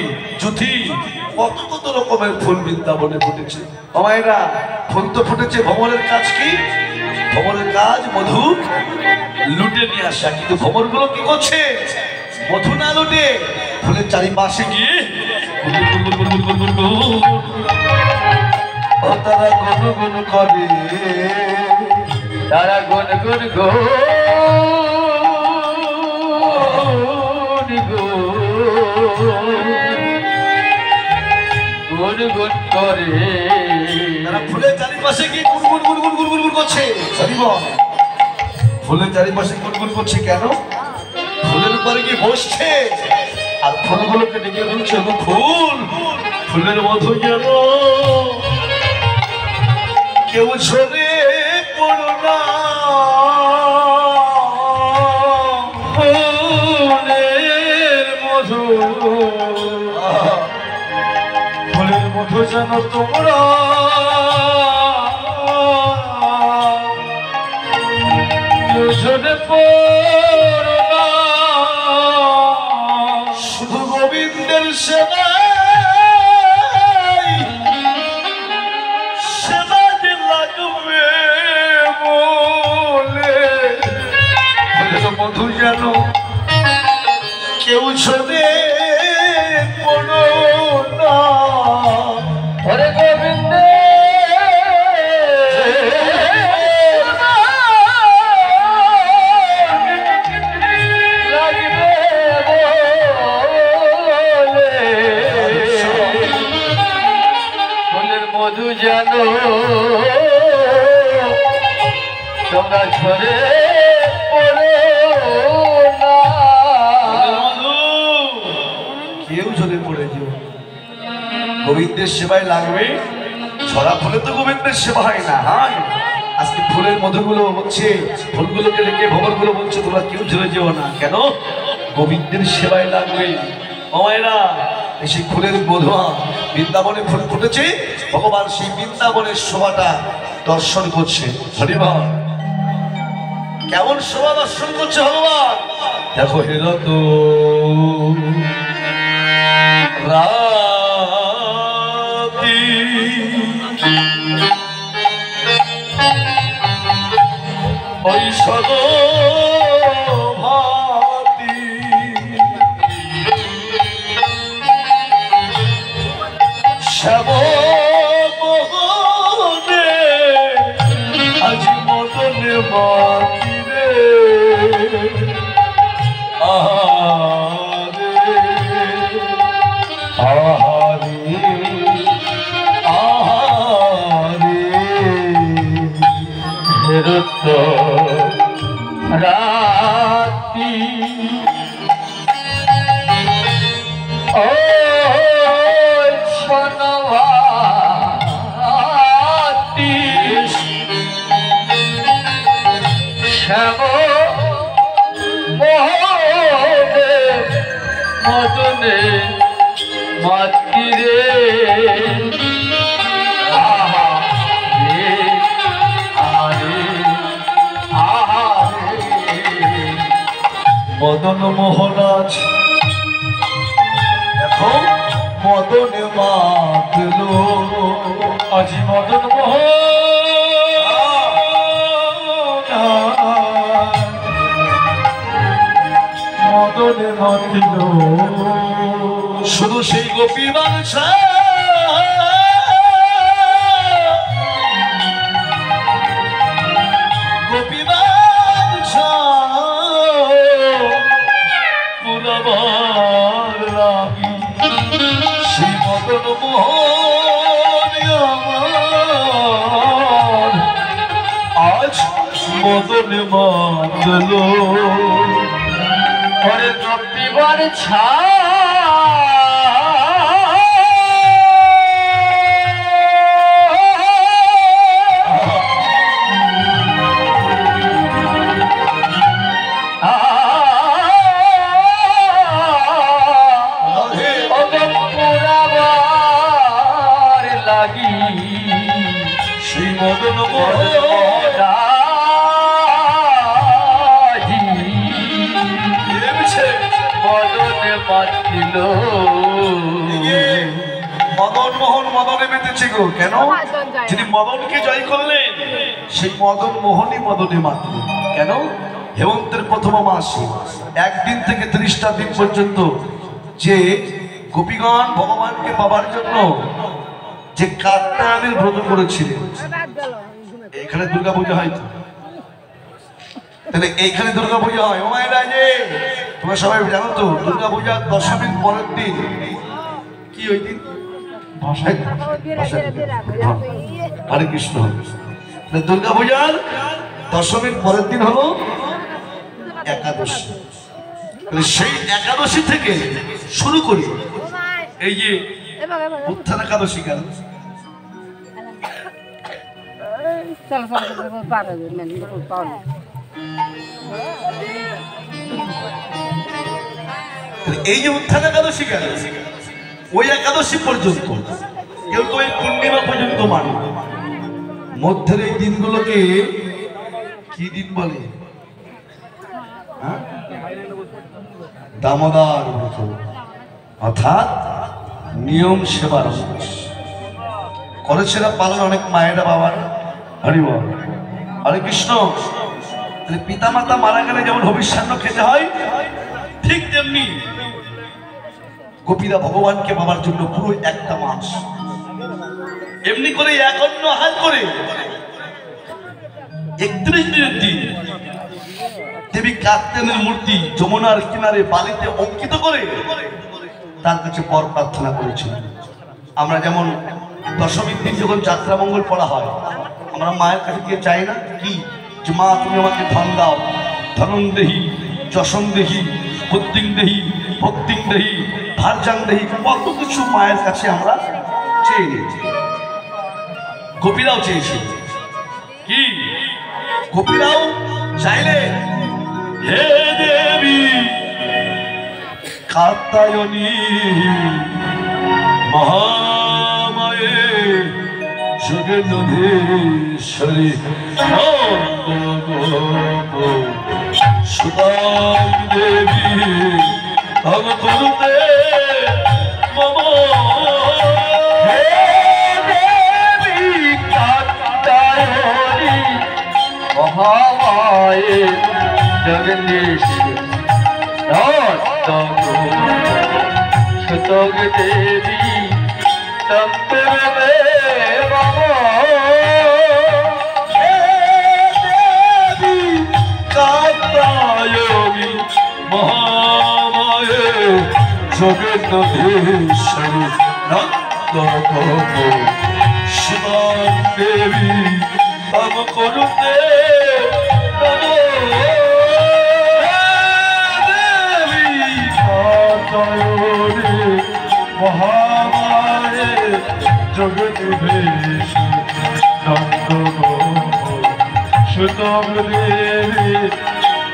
জুথি, কত কত রকমের ফুল বৃন্দাবনে ফুটেছে। মায়েরা ফুল তো ফুটেছে, ভ্রমণের কাজ কি? ভ্রমণের কাজ মধু লুটে নিয়ে আসা। কিন্তু ভ্রমণগুলো কি করছে? মধু না লুটে ফুলের চারিপাশে গিয়ে তারা গুনগুন করে, তারা গুন গুন গুন গুন করে। তারা ফুলের চারিপাশে গিয়ে গুনগুন গুনগুন গুনগুন করছে। ফুলের চারিপাশে গুনগুন করছে কেন? ফুলের উপরে গিয়ে বসছে আর ফুলগুলোকে ডেকে বলছে, ফুল ফুলের মধু যেন কেউ ঝরে পড়ো না, ফুলের মধু, ফুলের মধু যেন তোমরা কেউ ঝরে পড়ো না। শুধু গোবিন্দের সেবায় সেবাতে লাগবে বলে ফুলের মধু যেন কেউ ঝরে পড়ো না। হরে গোবিন্দ লাগবে বলে ফুলের মধু যেন তোমরা ঝরে পড়ো না। কেউ ঝরে পড়ে যেও। গোবিন্দের সেবায় লাগবে। ছড়া ফুলে তো গোবিন্দের সেবা হয় না। হ্যাঁ, আজকে ফুলের মধুগুলো হচ্ছে, ফুলগুলোকে রেখে ভবনগুলো বলছে তোমরা কেউ ঝরে যেও না। কেন? গোবিন্দের সেবায় লাগবে। মায়েরা সেই ফুলের মধু, বৃন্দাবনে ফুল ফুটেছে, ভগবান সেই বৃন্দাবনের শোভাটা দর্শন করছে। হরিবল। কেমন শোভা দর্শন করছে ভগবান? দেখো হেরত রাতি ওই সদভাতি শ্যামনে আজ মদনে মাতিরে আহারে আহারে হেরত রাতি ও সনভাতি শ্যাম মোহনে মদনে মাতৃরে আহা রে আরে আহা রে। মদন মোহনাজ দেখো মদনে মাতলো আজি মদন মদনে মাতল শুধু সেই গোপী বাঞ্ছা গোপী বাঞ্ছা পুরবার লাগি সেই মদন মোহন আমার আজ মদনে মাতলো ঘরে রবিবার ছা লাগি শ্রী মদন মোহন রাজি মদনে মাতিল মদন মোহন মদনে মেতেছে গো। কেন? যিনি মদনকে জয় করলেন সেই মদন মোহনই মদনে মাতল। কেন? হেমন্তের প্রথম মাস একদিন থেকে 30টা দিন পর্যন্ত যে গোপীগণ ভগবানকে পাবার জন্য যে কাত্যায়নের ব্রত করেছিলেন। এখানে দুর্গা পূজা হয় তো, তাহলে এইখানে দুর্গা পূজা হয়। ও মায়েরা, যে তোমরা সবাই জানো তো দুর্গা পূজার দশমীর পরের দিন কি ওই দিন হরে কৃষ্ণ। দুর্গা পূজার দশমীর পরের দিন হলো একাদশী। সেই একাদশী থেকে শুরু করি এই যে উত্থান একাদশী। কেন? এই যে উত্থান একাদশী কেন? ওই একাদশী পর্যন্ত, কেউ তো ওই পূর্ণিমা পর্যন্ত মানে। মধ্যের এই দিনগুলোকে কি দিন বলে? দামোদর ব্রত, অর্থাৎ নিয়ম সেবার করেছে না পালন অনেক মায়েরা বাবারা। হরি বল, হরে কৃষ্ণ। পিতা মাতা মারা গেলে যেমন হবিষ্যান্ন খেতে হয়, ঠিক তেমনি গোপীরা ভগবানকে পাবার জন্য পুরো একটা মাস এমনি করে এক অন্য আহার করে 31 দিনের দিন দেবী কাত্যায়নের মূর্তি যমুনার কিনারে বালিতে অঙ্কিত করে তার কাছে বর প্রার্থনা করেছিল। আমরা যেমন দশমীর দিন যখন যাত্রা মঙ্গল পড়া হয়, আমরা মায়ের কাছে গিয়ে চাই না কি, যে মা তুমি আমাকে ধন দাও, ধনন দেহি, যশন দেহি, বুদ্ধিং দেহি, ভক্তিং দেহি, ভারজাং দেহি, কত কিছু মায়ের কাছে আমরা চেয়ে নিয়েছি। গোপীরাও চেয়েছি কি? গোপীরাও চাইলে হে দেবী কাত্যায়নী মহামায়ে জগন্নাথেশ্বরী সুদাং দেবী তব করুতে মম। হে দেবী কাত্যায়নী মহামায়ে জগন্নেশ্বরী সুতগ দেবী তপ্তবে মম। হে দেবী কাত্যায়নী মহামায়ে জগন্নাথেশ্বরী নন্দগোপ সুদাং দেবী তব করুতে মহামায়ে জগদীশ নন্দগোপ সুতম দেবী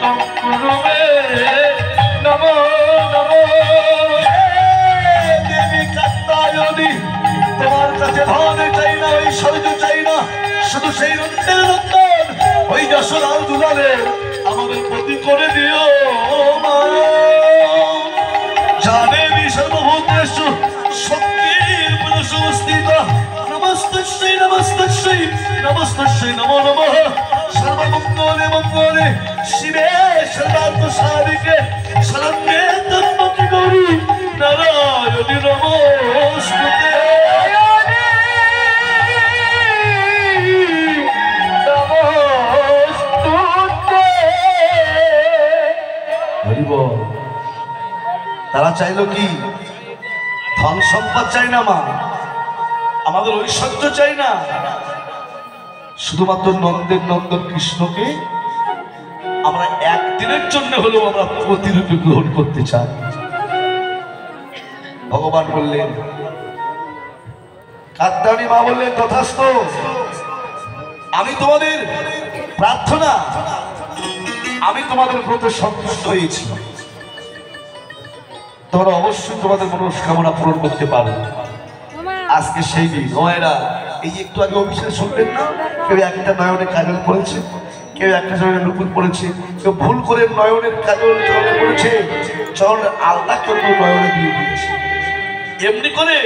তৎকুরুমে নমো নমো। দেবী কাত্যায়নী, তোমার কাছে ধন চাই না, ঐশ্বর্য চাই না, শুধু সেই নন্দের নন্দন ওই যশোলাল দুলালে আমাদের প্রতি করে দিও মা। জানেবি সর্বভূতেষু শক্তির পুরুষস্থিত নমস্তস্যৈ নমস্তস্যৈ নমস্তস্যৈ নমো নমঃ। সর্বমঙ্গলে মঙ্গলে শিবে সর্বার্থ সাধিকে শরণ্যে ত্র্যম্বকে গৌরী নারায়ণী নমস্তুতে। তারা চাইলো কি? ধন সম্পদ চাই না মা, আমাদের ঐশ্বর্য চাই না, শুধুমাত্র নন্দের নন্দন কৃষ্ণকে আমরা একদিনের জন্য হলেও আমরা প্রতিরূপে গ্রহণ করতে চাই। ভগবান বললেন, কাত্যায়নী মা বললেন তথাস্তু, আমি তোমাদের প্রার্থনা, আমি তোমাদের প্রতি সন্তুষ্ট হয়েছি, তোমরা অবশ্যই তোমাদের মনস্কামনা পূরণ করতে পারো। আজকে সেই দিন। এই একটু আগে অভিষেক শুনলেন না, কেউ একটা নয়নে কাজল পড়েছে, কেউ একটা নয়নে নুপুর পড়েছে, কেউ ভুল করে নয়নের কাজল চরণে পড়েছে, চরণের আল্লাহ কেউ নয়নে দিয়ে দিয়েছে। এমনি করে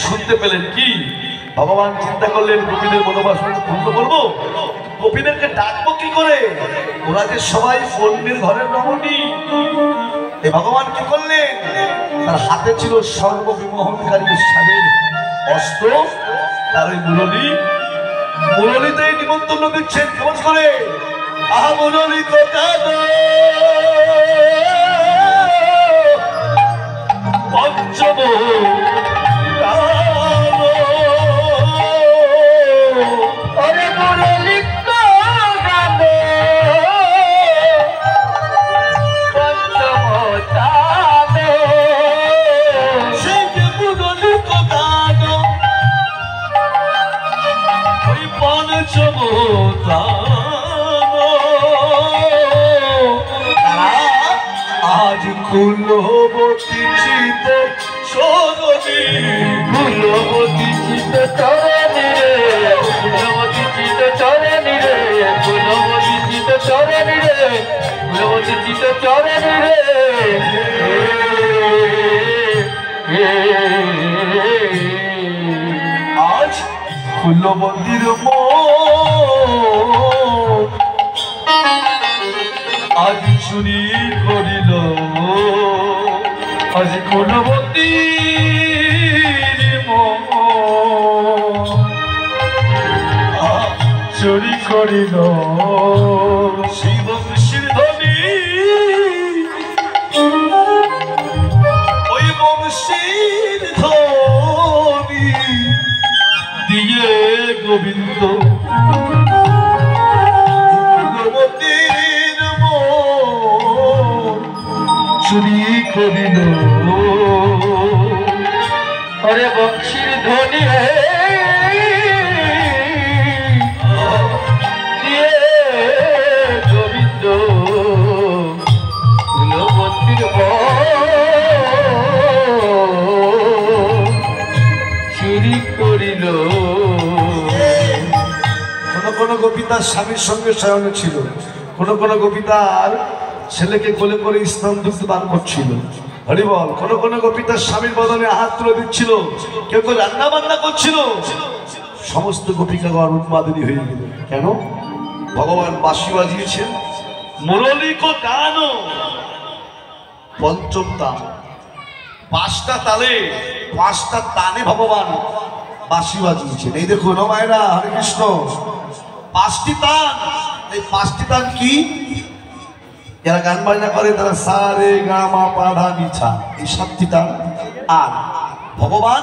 শুনতে পেলেন কি ভগবান চিন্তা করলেন গোপীদের মনোবাসনা পূর্ণ করবো, গোপীদেরকে ডাকবো কি করে? ওরা যে সবাই অন্যের ঘরের রমণী। এই ভগবান কি করলেন? তার হাতে ছিল সর্ববিমোহনকারী স্বাদের অস্ত্র, তার ওই মুরলীতে নিমন্ত্রণ দিচ্ছেন কেমন করে? আহা মুরলী কোথায় পঞ্চম ওরে মুরলী গানে পঞ্চম তানে, সেই যে মুরলী কোথায় ওই পঞ্চম আজ কুলবতী চিত সরণী, কুলবতী চিত চরণী রে, কুলবতী চিত চরণী রে, কুলবতী চিত চরণী রে, কুলবতী চিত চরণী রে। আজ কুলবতীর আজ চুরি করিল, আজ কুলবতীর চুরি করিল সেই বংশীর ধনী, ওই বংশীর ধনী দিয়ে গোবিন্দ কুলবতীর চুরি করিল। আরে বংশীর ধ্বনি দিয়ে গোবিন্দ কুলবতীর চুরি করিল। কোন কোন গোপী তার স্বামীর সঙ্গে শয়নে ছিল, কোন কোন গোপী তার ছেলেকে কোলে করে স্নান দুগ্ধ দান করছিল। হরি বল। কোন কোন গোপী তার স্বামীর বদনে হাত তুলে দিচ্ছিল, কেউ কেউ রান্না বান্না করছিল। সমস্ত গোপিকাগণ উন্মাদিনী হয়ে গেল। কেন? ভগবান বাঁশি বাজিয়েছেন, মুরলী কো গানো পঞ্চম তান, পাঁচটা তালে পাঁচটা তানে ভগবান বাঁশি বাজিয়েছেন। এই দেখুন ও মায়েরা, হরে কৃষ্ণ, পাঁচটি তান। এই পাঁচটি তান কি? যারা গান বাজনা করে তারা সা রে গা মা পা ধা নি ছা, এই সাতটি তান। আর ভগবান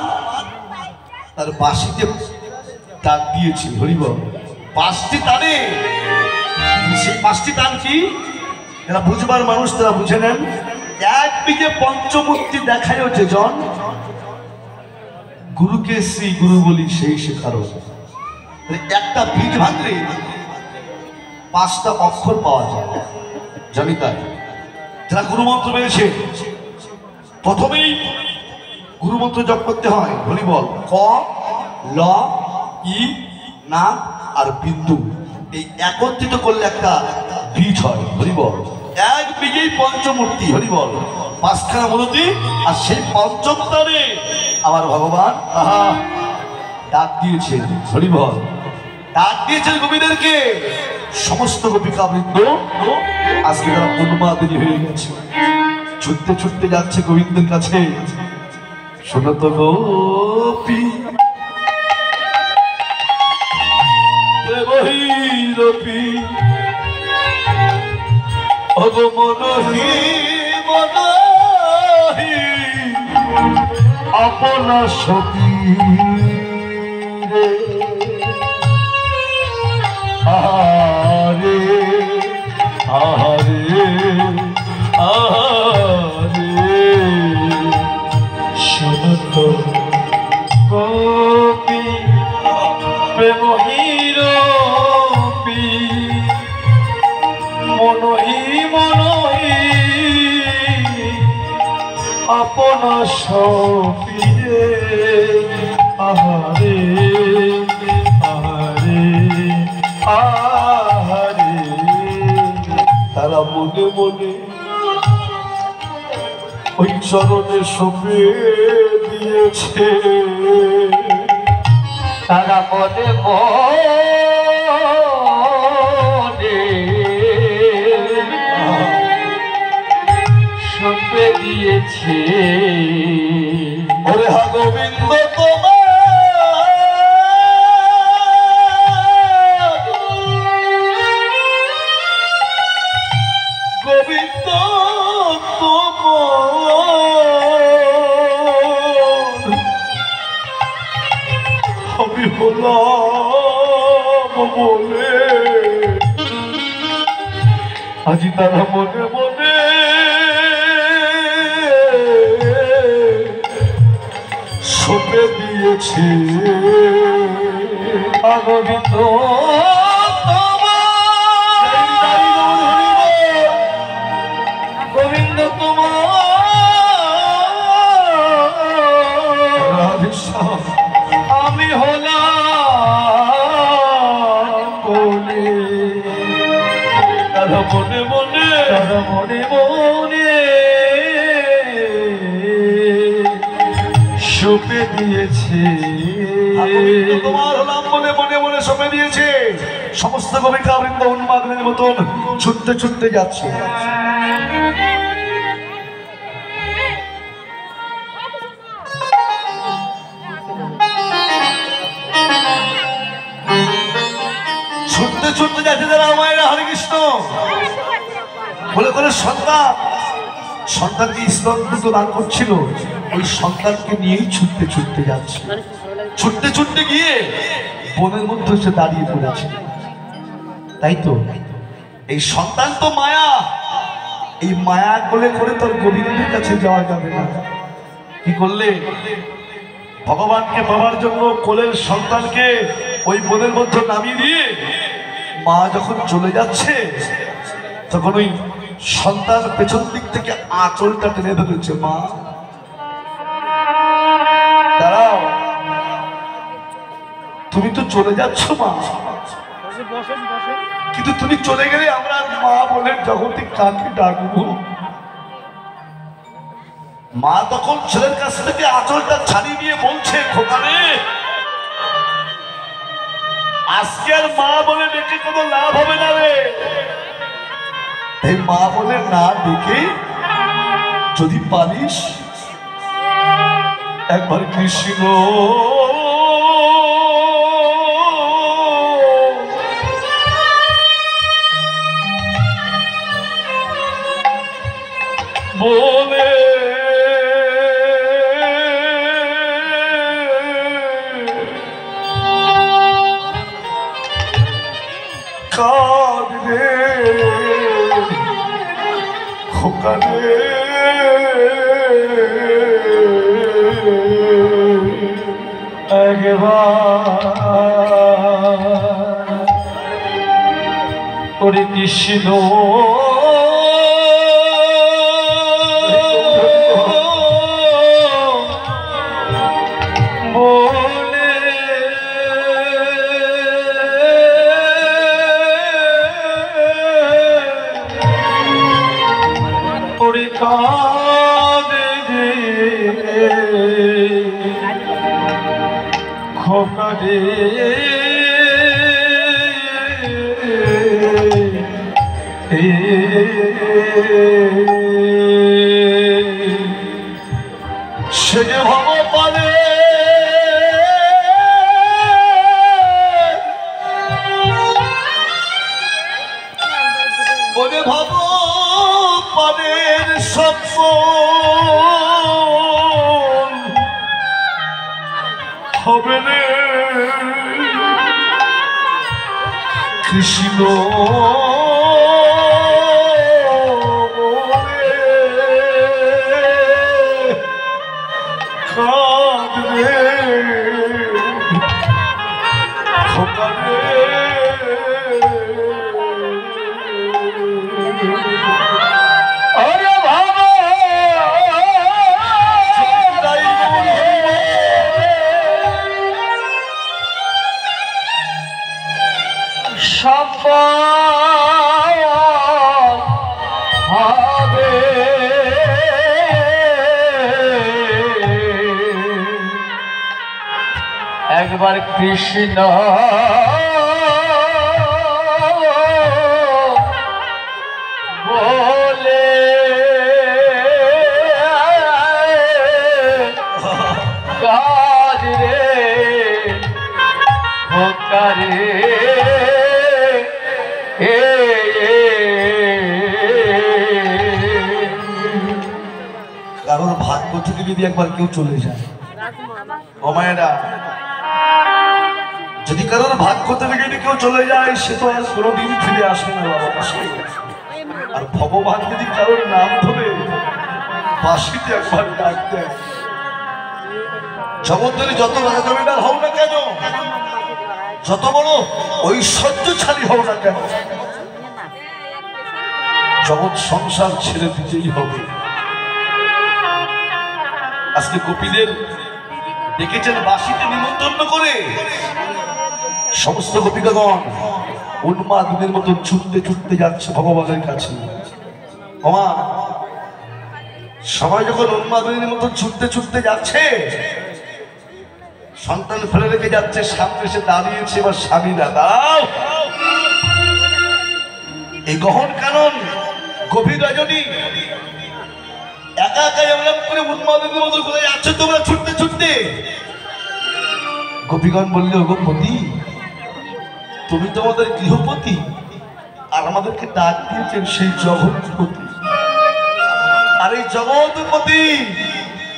তার বাঁশিতে ডাক দিয়েছে। হরি বল। পাঁচটি তানে, সেই পাঁচটি তান কি? যারা বুঝবার মানুষ তারা বুঝে নেন। এক দিকে পঞ্চমূর্তি দেখায় যে জন, গুরুকে শ্রী গুরু বলি সেই শেখারো। একটা বীজ ভাঙলে পাঁচটা অক্ষর পাওয়া যায়, জানি তাই। যারা গুরুমন্ত্র পেয়েছে প্রথমেই গুরুমন্ত্র জপ করতে হয়। হরি বল। ক, ল, ই, না আর বিন্দু, এই একত্রিত করলে একটা বীজ হয়। হরি বল। এক বীজেই পঞ্চমূর্তি। হরি বল। পাঁচখানা মূর্তি, আর সেই পঞ্চম তানে আবার ভগবান আহা ডাক দিয়েছেন। হরি বল। ডাক দিয়েছেন গোপীদেরকে। সমস্ত গোপিকা বৃন্দ আজকে তারা উন্মাদিনী হয়ে গেছে, ছুটতে ছুটতে যাচ্ছে গোবিন্দের কাছে। শোনো তো গোপী বহিরপি অগো মনহি মনহি আপনা সতী রে, আহারে আহারে আহারে। শোনো তো গোপী প্রেম হিরপি মনহি মনহি আপনা সপিরে, আহারে আহারে মনে মনে ওই চরণে সপে দিয়েছে, তারা মনে মনে সপে দিয়েছে। ওরে হা গোবিন্দ তোমার গোবিন্দ আমি হলাম বলে আজি তারা মনে মনে সপে দিয়েছে। গোবিন্দ গোবিন্দ তোমার আমি হলাম বলে তারা মনে মনে তারা মনে মনে সপে দিয়েছে। তোমার হলাম বলে মনে মনে সপে দিয়েছে। সমস্ত কবিতা বৃন্দ উন্মাদের মতন ছুটতে ছুটতে যাচ্ছে। ছুটতে ছুটতে যাচ্ছে যারা মায়েরা হরে কৃষ্ণ বলে করে সন্তানকে স্তন দুটো দান করছিল, ওই সন্তানকে নিয়েই ছুটতে ছুটতে যাচ্ছে। ছুটতে ছুটতে গিয়ে বনের মধ্যে সে দাঁড়িয়ে পড়েছে। তাই তো এই সন্তান তো মায়া, এই মায়া কোলে করে তোর গোবিন্দের কাছে যাওয়া যাবে না। কি করলে ভগবানকে পাওয়ার জন্য কোলের সন্তানকে ওই বনের মধ্যে নামিয়ে দিয়ে মা যখন চলে যাচ্ছে তখন ওই সন্তান পেছন দিক থেকে আঁচলটা টেনে ধরেছে। মা দাঁড়াও, তুমি তো চলে যাচ্ছ মা, কিন্তু তুমি চলে গেলে আমরা মা বলে জগতে কাকে ডাকবো? মা তখন ছেলের কাছ থেকে আঁচলটা ছাড়িয়ে নিয়ে বলছে, খোকারে আজকে আর মা বলে ডেকে কোনো লাভ হবে না রে। এই মা বলে না ডেকে যদি পারিস একবার কৃষ্ণ বলে কাঁদবে খোকারে ওরে কৃষ্ণ বলে ওরে কাঁদে খোকারে সে যে ভগবানে বলে ভগবানের স্বপ্ন হবে রে কৃষ্ণ একবার কৃষ্ণ বলে কাজ রে ভোকারে কারোর ভাগ্য থেকে যদি একবার কেউ চলে যায়, ও মায়েরা, যদি কারোর ভাগ্য থেকে যদি কেউ চলে যায় সে তো আর কোনোদিন ফিরে আসবে না বাবা। আর ভগবান যদি কারোর নাম ধরে বাঁশিতে একবার ডাক দেয়, জগৎতলি যত রাজা জমিদার হও না কেন, যত বড় ঐশ্বর্যশালী হও না কেন, জগৎ সংসার ছেড়ে দিতেই হবে। আজকে গোপীদের দেখেছেন বাঁশিতে নিমন্ত্রণ করে সমস্ত গোপিকাগণ উন্মাদের মতো ছুটতে ছুটতে যাচ্ছে ভগবানের কাছে। ওমা, সবাই যখন উন্মাদের মতো ছুটতে ছুটতে যাচ্ছে, সন্তান ফেলে রেখে যাচ্ছে, সামনে এসে দাঁড়িয়েছে এবার স্বামীরা, দাঁড়াও। এই গহন কানন গভীর রজনী একা একা এমন করে উন্মাদের মতো কোথায় যাচ্ছ তোমরা ছুটতে ছুটতে? গোপীগণ বললে, ওগো পতি, তুমি তো আমাদের গৃহপতি, আর আমাদেরকে ডাক দিয়েছেন সেই জগৎপতি। আর এই জগৎপতি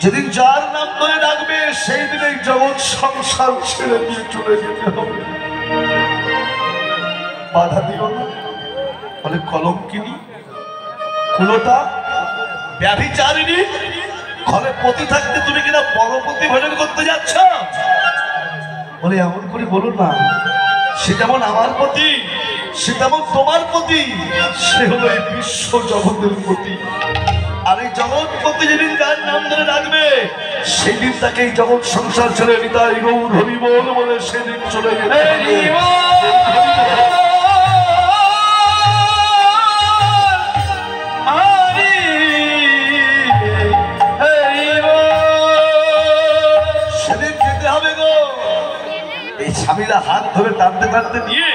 যেদিন যার নাম ধরে ডাকবে সেই দিন এই জগৎ সংসার ছেড়ে দিয়ে চলে যেতে হবে। বাধা দিও না। বলে কলঙ্কিনী, কুলতা, ব্যভিচারিণী, ঘরে পতি থাকতে তুমি কিনা পরপতি ভজন করতে যাচ্ছ? বলে এমন করে বলো না, সে যেমন আমার পতি, সে তেমন তোমার পতি, সে হলো এই বিশ্ব জগতের পতি। আর এই জগৎপতি যেদিন যার নাম ধরে ডাকবে সেদিন তাকে এই জগৎ সংসার ছেড়ে নিতাই গৌর হরি বল বলে সেদিন চলে যেতে সেদিন যেতে হবে গো। এই স্বামীরা হাত ধরে টানতে টানতে নিয়ে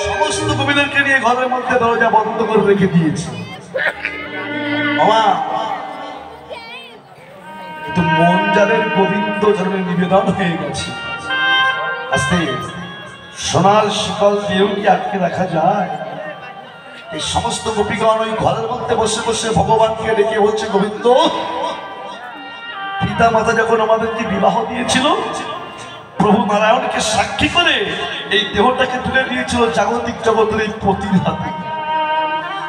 সমস্ত কবিদেরকে নিয়ে ঘরের মধ্যে দরজা বন্ধ করে রেখে দিয়েছে। মন যাদের গোবিন্দ চরণে নিবেদন হয়ে গেছে, আস্তে সোনার শিকল দিয়েও কি আটকে রাখা যায়? এই সমস্ত গোপীগণ ওই ঘরের মধ্যে বসে বসে ভগবানকে ডেকে বলছে, গোবিন্দ, পিতা মাতা যখন আমাদেরকে বিবাহ দিয়েছিল, প্রভু নারায়ণকে সাক্ষী করে এই দেহটাকে তুলে দিয়েছিল জাগতিক জগতের এই পতির হাতে।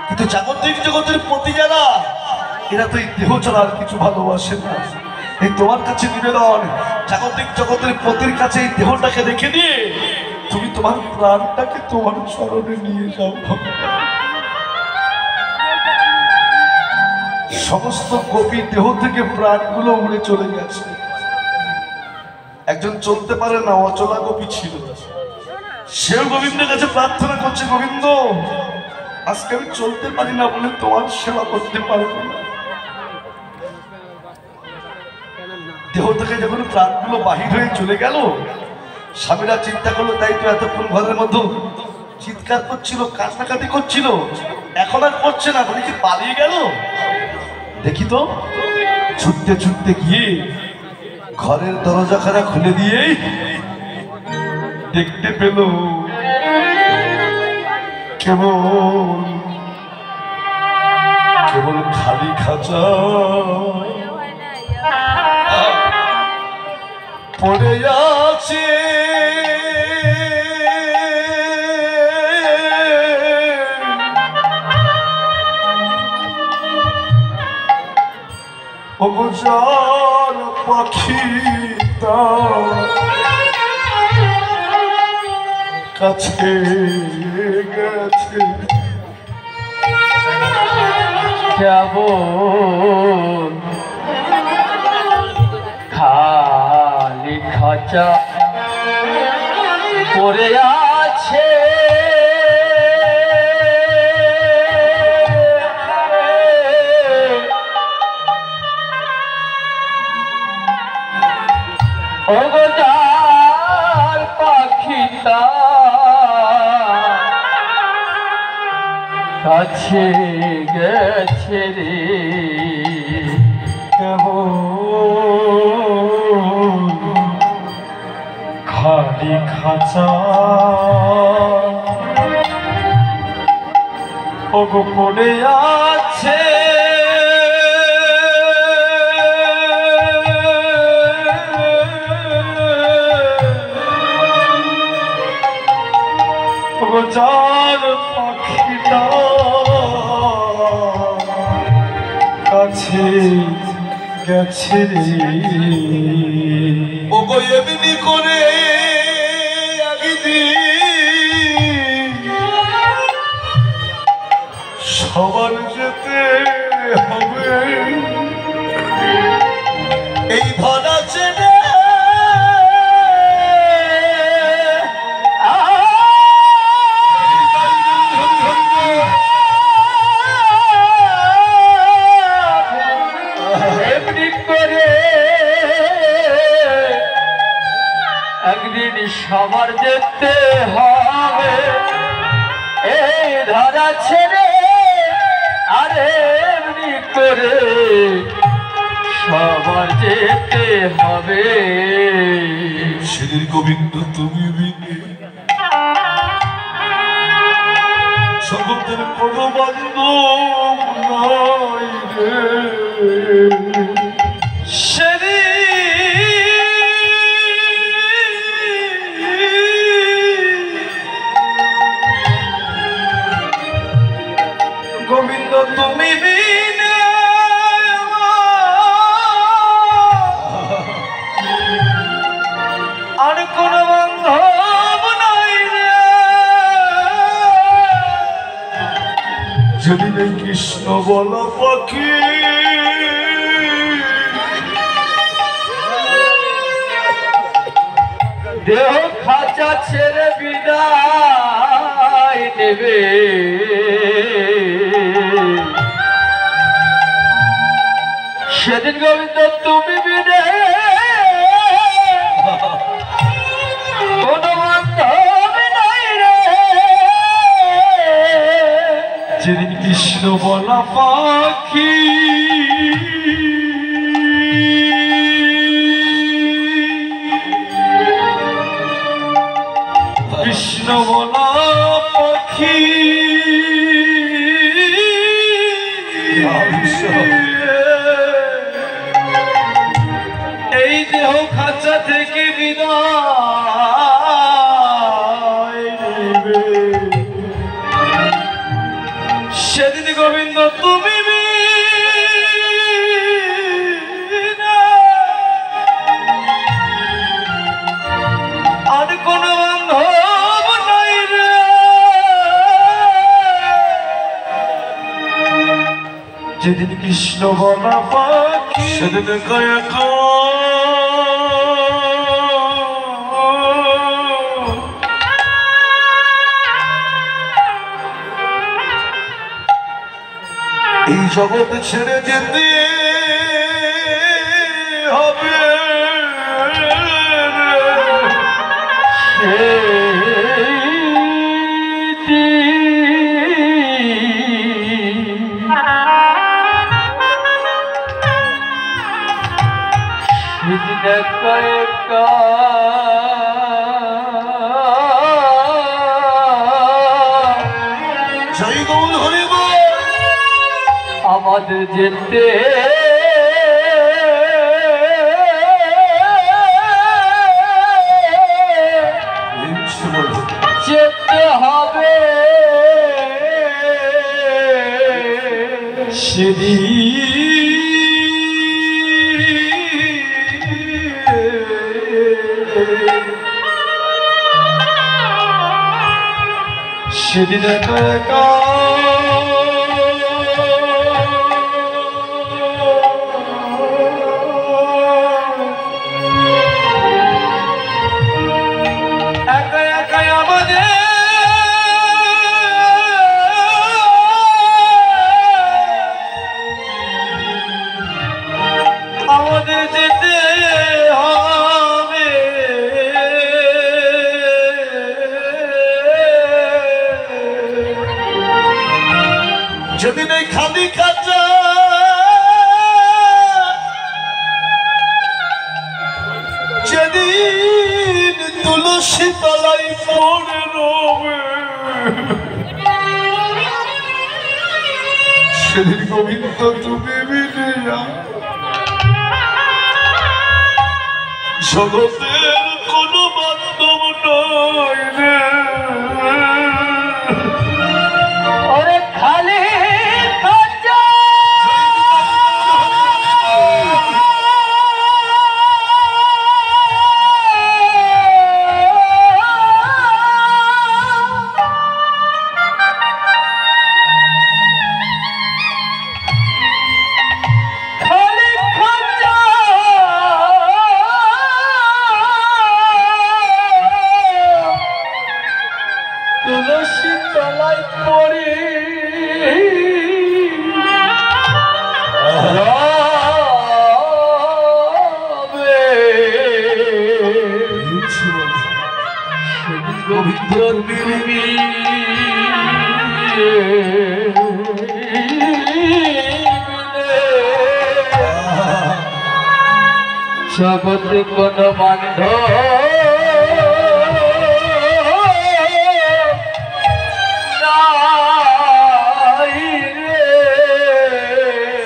কিন্তু জাগতিক জগতের পতি যারা, এরা তো এই দেহ ছাড়া আর কিছু ভালোবাসে না। এই তোমার কাছে নিবেদন, জাগতিক জগতের পতির কাছে এই দেহটাকে রেখে দিয়ে তুমি তোমার প্রাণটাকে তোমার চরণে নিয়ে যাও। সমস্ত গোপী দেহ থেকে প্রাণগুলো উড়ে চলে গেছে। একজন চলতে পারে না, অচলা গোপী ছিল, সেও গোবিন্দের কাছে প্রার্থনা করছে, গোবিন্দ, আজকে আমি চলতে পারি না বলে তোমার সেবা করতে পারবো না। দেহ থেকে যখন প্রাণগুলো বাহির হয়ে চলে গেল, স্বামীরা চিন্তা করলো, তাই তো এতক্ষণ ঘরের মধ্যে চিৎকার করছিল, কান্নাকাটি করছিল, এখন আর করছে না, বলে কি পালিয়ে গেল? দেখি তো, ছুটতে ছুটতে গিয়ে ঘরের দরজাখানা খুলে দিয়েই দেখতে পেল কেবল খালি খাঁচা পড়ে আছে। অবজার পাখি কাছে গেছে, কেমন খালি খাঁচা পড়ে আছে। অবজার পিতা কাছে গেছে রে খালি খাঁচা ওগো পড়ে আছে ওগো যার পাখিটা কাছে গেছে রে ওগো এমনি করে সবার যেতে হবে এই ধরা চেনে এমনি করে একদিন সবার যেতে হবে এই ধরা ছেড়ে আরে এমনি করে সবার যেতে হবে সেদিন গোবিন্দ তুমি বিনে সকলের কোনো বান্ধব নাই রে গোবিন্দ তুমি বিনে আর কোন বান্ধব নাই রে যেদিন কৃষ্ণ বলা পাখি দেহ খাঁচা ছেড়ে বিদায় নেবে সেদিন গোবিন্দ তুমি বিনে কোনো বান্ধব নাই রে যেদিন কৃষ্ণ বলা পাখি কৃষ্ণ বলা পাখি এই দেহ খাঁচা থেকে বিদায় নেবে সেদিন গোবিন্দ তুমি বিনা আর কোন বান্ধব নাই রে যেদিন কৃষ্ণ বলা পাখি সেদিন কয়েক এই জগৎ ছেড়ে যেতে হবে জয় গৌর হরি বল। আমাদের যেতে যেতে হবে সেদিন একা একাই আমাদের যেতে হবে যেদিন এই খালি কাজা যেদিন তুলসী তলায় পড়ে রবে সেদিন গোবিন্দ তুমি মিলে জগতের কোনো বান্ধব নয় রে ওরে খালি কাঁচা তুলসী তলায় পড়ে রবে। গোবিন্দ তুমি জগতে কোন বান্ধব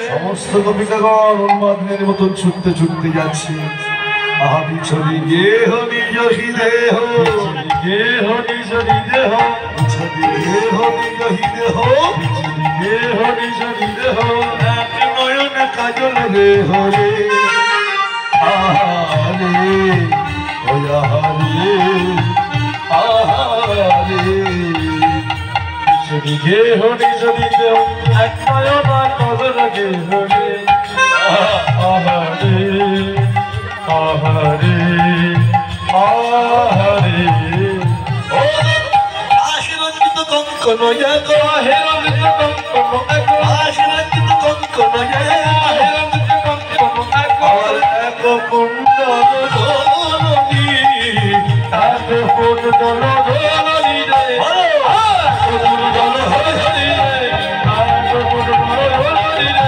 সমস্ত গোপিকাগণ উন্মাদের মতন ছুটতে ছুটতে যাচ্ছে আহা বিছড়ি গেহ নিজ হৃদেহ গেহ নিজ হৃদেহ বিছড়ি গেহ নিজ হৃদেহ গেহ নিজ হৃদেহ এক নয়ন কাজল দেহ রে আহারে ওয়াহারে আহারে যদি গেহ নিজ হৃদেহ এক নয়ন কদর গেহ রে আহারে আহারে আহারে আশীর্বাদিত কঙ্কন এক আহেরঞ্জিত কঙ্কন এক আশীর্বাদিত কঙ্কন আহেরঞ্জিত কঙ্কন এক আর এক কুণ্ডল ধরণী এক ফুট দল ধরণী রে এক ফুট দল ধরণী রে এক ফুট দল ধরণী রে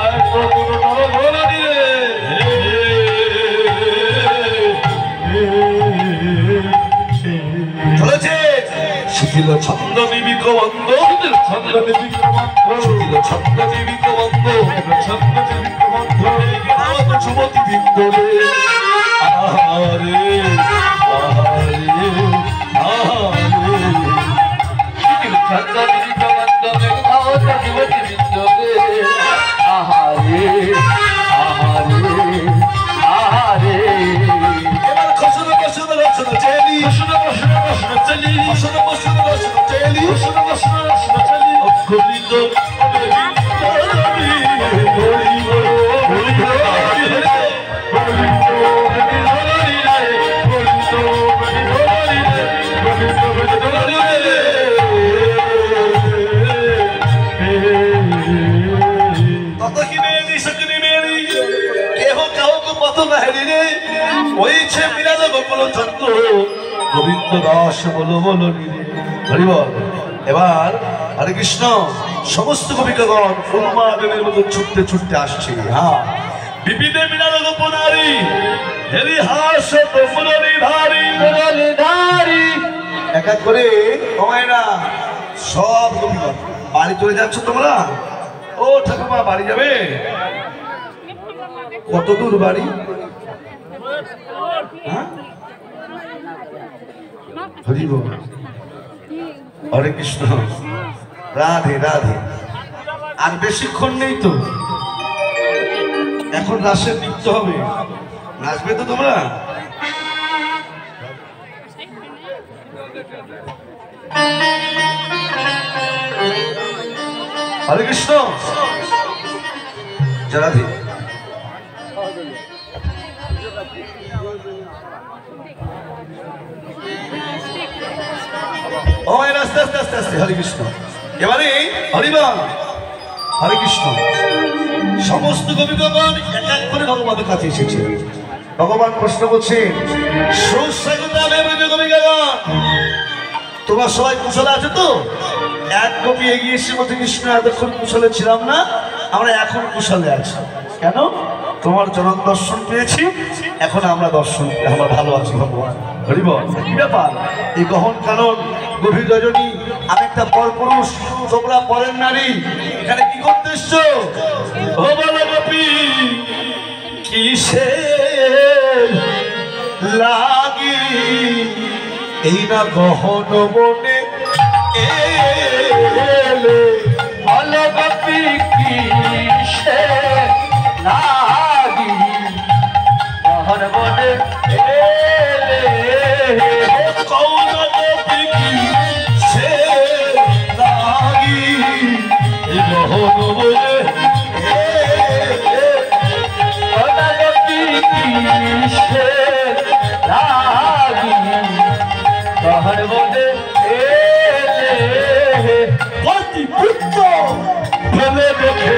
এক ফুট দল ধরণী রে চলেছে শিথিল ছন্দ বিবিক বন্ধ ছন্দ দেবী কমন্ত্র শিথিল ছন্দ বিবিক বন্ধ ছন্দ দেবী কমন্ত্র যুবতী বিন্দরে আহারে আহারে আহারে ছন্দ দেবী কমন্দ মেঘাবত যুবতী বৃন্দরে আহারে আহারে আহারে এবার খসুন বসুন রসুন চেলি বসুন বসুন বসুন চলি খসুন বসুন রসুন চেলি বসুন বসুন বসুন চলি গোবিন্দ তত কি মেলি সকনি মেলি কেহ কাহকে পথ নাহেলি রে ওইছে বিরাজ গোকুল চন্দ্র গোবিন্দ দাস বলো বলো নিরে হরি বল। এবার হরে কৃষ্ণ সমস্ত গোপিকাগণ উন্মাদের মতো ছুটতে ছুটতে আসছে হ্যাঁ বিপিনে বিরাজ গোপনারী হেরি হাস তোমরি ধারি মুরলীধারী এক এক করে কমায়না সব গোপিকাগণ বাড়ি চলে যাচ্ছ তোমরা ও ঠাকুমা বাড়ি যাবে কত দূর বাড়ি হ্যাঁ হরি বল। হরে কৃষ্ণ রাধে রাধে আর বেশিক্ষণ নেই তো এখন রাসের নৃত্য হবে নাচবে তো তোমরা হরে কৃষ্ণ রাধে ও আস্তে আস্তে আস্তে আস্তে হরে কৃষ্ণ এবারে হরিবল হরে কৃষ্ণ সমস্ত গোপিকাগণ এক এক করে ভগবানের কাছে এসেছে ভগবান প্রশ্ন করছেন সুস্বাগতম গোপিকাগণ তোমরা সবাই কুশল আছো তো এক গোপী এগিয়ে এসে বলছে কৃষ্ণ এতক্ষণ কুশলে ছিলাম না, আমরা এখন কুশলে আছি। কেন? তোমার জনক দর্শন পেয়েছি, এখন আমরা দর্শন আমরা ভালো আছি ভগবান। হরিব কি ব্যাপার? এই গহন কানন গভীর রজনী, আমি একটা পরপুরুষ, তোমরা পরের নারী, এখানে কি করতে এসছো? ও বলো গোপী কিসে লাগি এই না গহন বনে এলে? বলো গোপী কিসে লাগি গহন বনে এলে? কৌন গোপী কিসে লাগি এই গহন বনে এলে? বলো গোপী কিসে লাগি গহন বনে এলে? অতি পুত্র ফেলে দেখে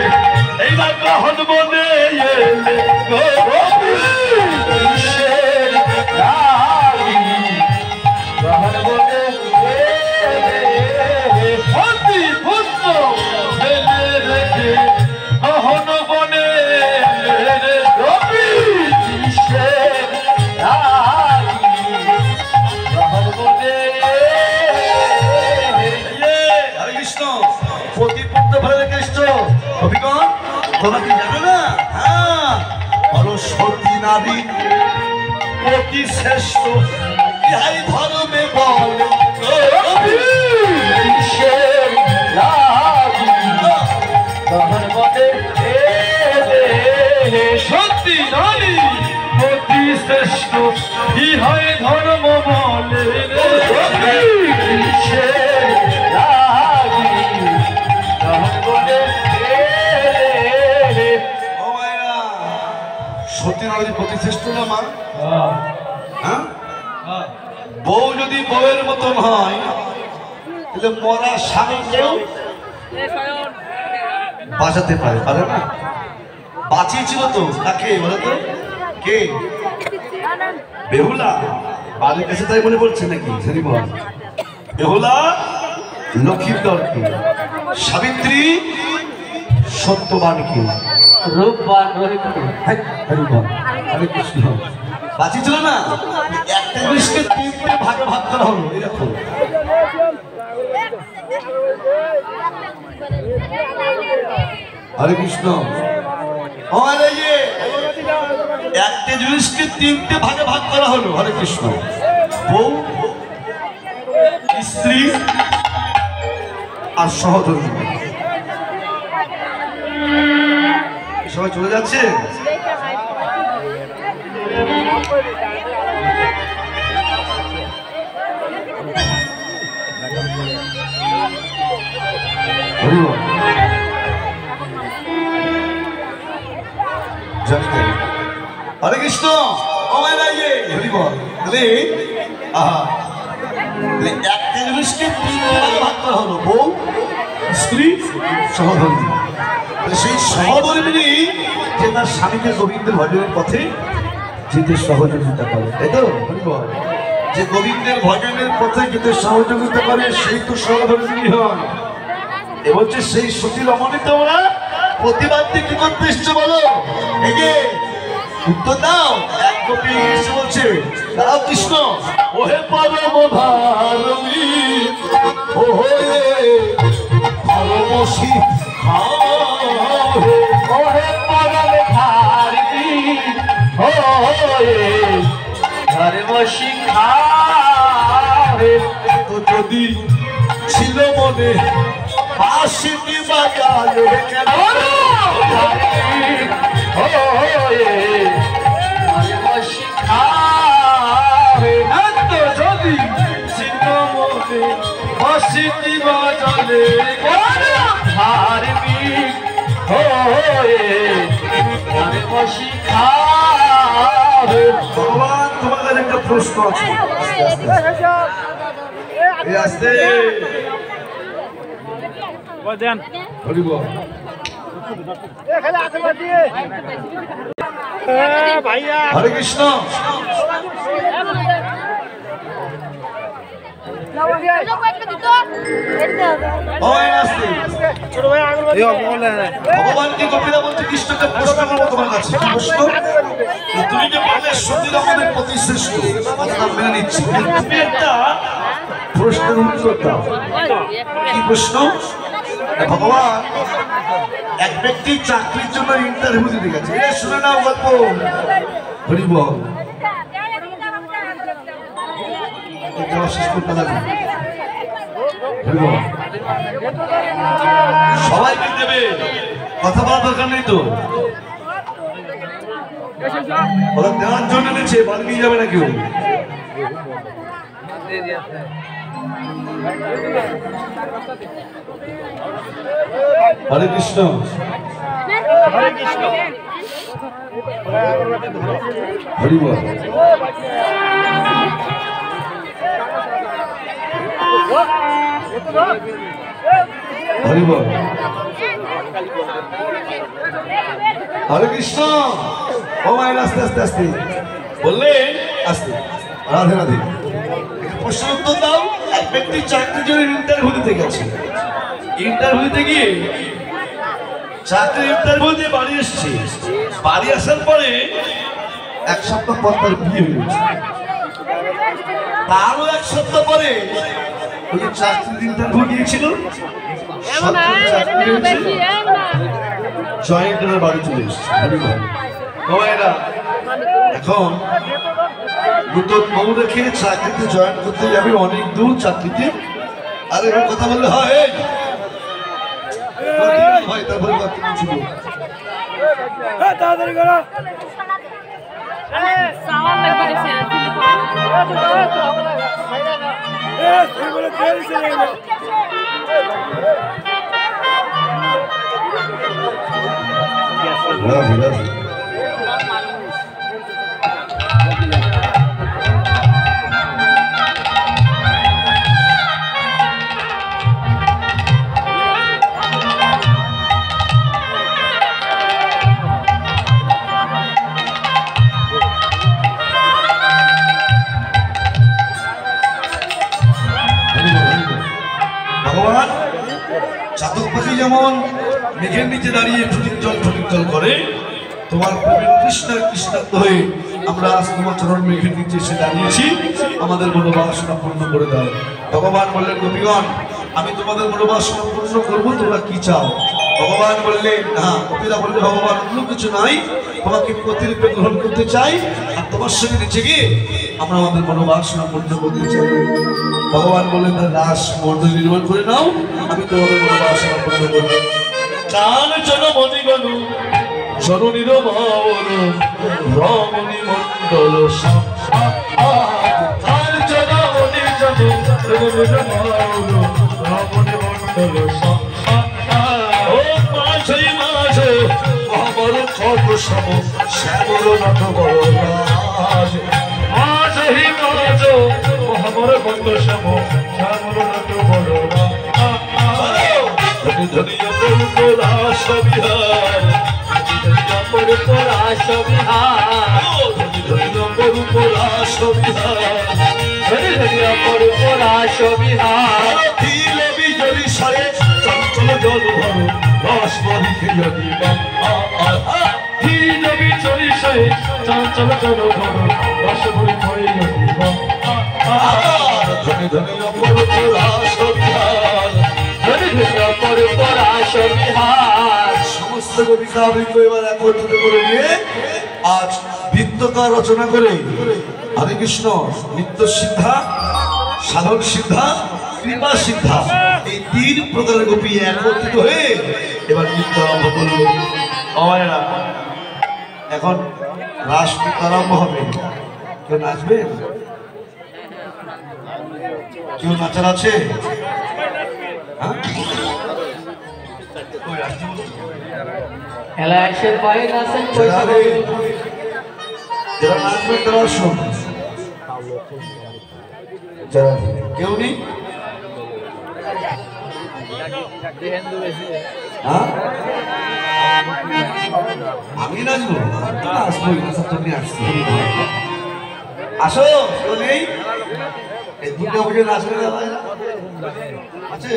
এই না গহন বনে এলে। গোপী কিসে লাগি গহন বনে এলে? অতি পুত্র ফেলে রেখে গহন বনে এলে। গোপী কিসে লাগি গহন বনে এলে? হরে কৃষ্ণ, প্রতিপুত্র ফেলে কৃষ্ণ অভিগণ, তোমরা কি জানো না? হ্যাঁ, বড় সতী নারী অতি শ্রেষ্ঠ, ইহাই ধর্মে বলে। কিসে লাগি গহন বনে এলে? সত্যি নারী অতি শ্রেষ্ঠ, ইহাই ধর্ম বলে রে। কিসে লাগি গহন বনে এলে? ও মায়েরা, সতী নারী প্রতি শ্রেষ্ঠ না মা? হ্যাঁ, বউ যদি বউয়ের মতন হয় তাহলে মরা স্বামীকেও বাঁচাতে পারে, পারে না? বাঁচিয়েছিল তো কাকে বলো তো? কে? বেহুলা। বাড়ির কাছে তাই মনে বলছে নাকি? জানি বল। বেহুলা লক্ষ্মীন্দরকে, সাবিত্রী সত্যবানকে, রূপবান রহিত হরে কৃষ্ণ বাঁচিয়েছিল না? একটা জিনিসকে তিনটে ভাগে ভাগ করা হলো, এরকম। হরে কৃষ্ণ। একটা জিনিসকে তিনটে ভাগে ভাগ করা হলো। হরে কৃষ্ণ। বউ, স্ত্রী আর সহধর্মী। সবাই চলে যাচ্ছে। হরে কৃষ্ণ। একটা জিনিসকে ভাগ করা হলো, বউ, স্ত্রী, সহধর্মী। সেই সহধর্মিনী যে তার স্বামীকে গোবিন্দের ভজনের পথে যেতে সহযোগিতা করে, তাই তো? যে গোবিন্দের ভজনের পথে যেতে সহযোগিতা করে সেই তো সহধর্মিনী হয়। এ বলছে সেই সতী রমণী তোমরা প্রতিবাদ কি করতে এসছো বলো? এই যে উত্তর দাও। এক কপি এসে বলছে, দাঁড়াও কৃষ্ণ। ওহে পরম ধারণী, ওহে ধর্মসী ওহে পরম ধারণী, ওহে ধর্ম শিখাবে। তো যদি ছিল মনে বাঁশিটি বাজালে কেন? যদি ছিল মনে বাঁশিটি বাজালে ধার্মিক হয়ে ধর্ম শিখাবে। ভগবান তোমাদের একটা প্রশ্ন আছে। এই আস্তে হরি বল। হরে কৃষ্ণ। ভগবানকে গোপীরা বলছে কৃষ্ণকে প্রশ্ন করবো তোমার কাছে কি প্রশ্ন? তুমি যে বললে সতীর আমাদের প্রতি শ্রেষ্ঠ কথা মেনে নিচ্ছি, কিন্তু তুমি একটা প্রশ্নের উত্তর দাও। কি প্রশ্ন? ভগবান এক ব্যক্তি চাকরির জন্য ইন্টারভিউ দিতে গেছে, শুনে নাও গল্প। হরি বল। সবাইকে দেবে, কথা বলার দরকার নেই তো। ওরা দেওয়ার জন্য নিচ্ছে, বাড়ি নিয়ে যাবে না কেউ। হরে কৃষ্ণ। হরি বল। হরি বল। হরে কৃষ্ণ। ও মায়ের আস্তে আস্তে আস্তে বললে, আস্তে। রাধে রাধে। প্রশ্ন উত্তর দাও। এক ব্যক্তি চাকরির জন্য ইন্টারভিউ দিতে গেছে, ইন্টারভিউতে গিয়ে চাকরি ইন্টারভিউ দিয়ে বাড়ি এসছে। বাড়ি আসার পরে এক সপ্তাহ পর তার বিয়ে হয়ে গেছে। তারও এক সপ্তাহ পরে ওই যে চাকরির ইন্টারভিউ দিয়েছিল, জয়েন্টের বাড়ি চলে এসছে। এখন নতুন বউ রেখে চাকরিতে জয়েন করতে যাবে অনেক দূর চাকরিতে। আর এবার কথা বললে হয় তারপরে তাড়াতাড়ি করো। ভগবান চাতক পাখি যেমন মেঘের নিচে দাঁড়িয়ে ঠটিক করে, তোমার প্রেমের কৃষ্ণের কৃষ্ণার্থ হয়ে আমরা আজ তোমার চরণ মেঘের নিচে এসে দাঁড়িয়েছি। আমাদের মনোবাসনা পূর্ণ করে দাও। ভগবান বললেন, গোপীগণ আমি তোমাদের মনোবাসনা পূর্ণ করবো, তোমরা কি চাও? ভগবান বললেন, না। গোপীরা বললে, ভগবান অন্য কিছু নাই, তোমাকে প্রতিরূপে গ্রহণ করতে চাই, আর তোমার সঙ্গে নিচে গিয়ে আমরা আমাদের মনোবাসনা পূর্ণ করতে চাই। ভগবান বললেন, রাস মন্ডল নির্মাণ করে নাও, আমি তোমাদের মনোবাসনা পূর্ণ করবো। কাল জনমণি গণু জননীর ভাবন রমণী মন্ডল কাল জনমণি জননীর ভাবন রমণী মন্ডল ও মাঝে মাঝে আমার খট সম শ্যামল নাথ বরাজ মাঝে মাঝে আমার খট সম শ্যামল নাথ বরাজ ধনিয়া পরাশ বিহার ধনিয়া পরাশ বিহার ধনিয়া পরাশ বিহার ধনিয়া পরাশ বিহার দিল বিজলি সারে চঞ্চল জল ভর রস বহি খেয়ে দিবা দিল বিজলি সারে চঞ্চল জল ভর রস বহি খেয়ে দিবা ধনিয়া পরাশ বিহার সমস্ত কবিতা বৃন্দ এবার একত্রিত করে নিয়ে আজ বৃত্তকার রচনা করে হরে কৃষ্ণ নিত্য সিদ্ধা, সাধন সিদ্ধা, কৃপা সিদ্ধা এই তিন প্রকারের গোপী একত্রিত হয়ে এবার নৃত্য আরম্ভ করল। আমায়রা এখন রাস নৃত্য আরম্ভ হবে। কেউ নাচবে? কেউ নাচার আছে? যারা নাচবে তারা শোন, কেউ নেই? আমি নাচবো? আসবো, আসছি। আসো, কেউ নেই? এই দুর্গা পুজোর নাচ করে দেওয়া হয় না? আছে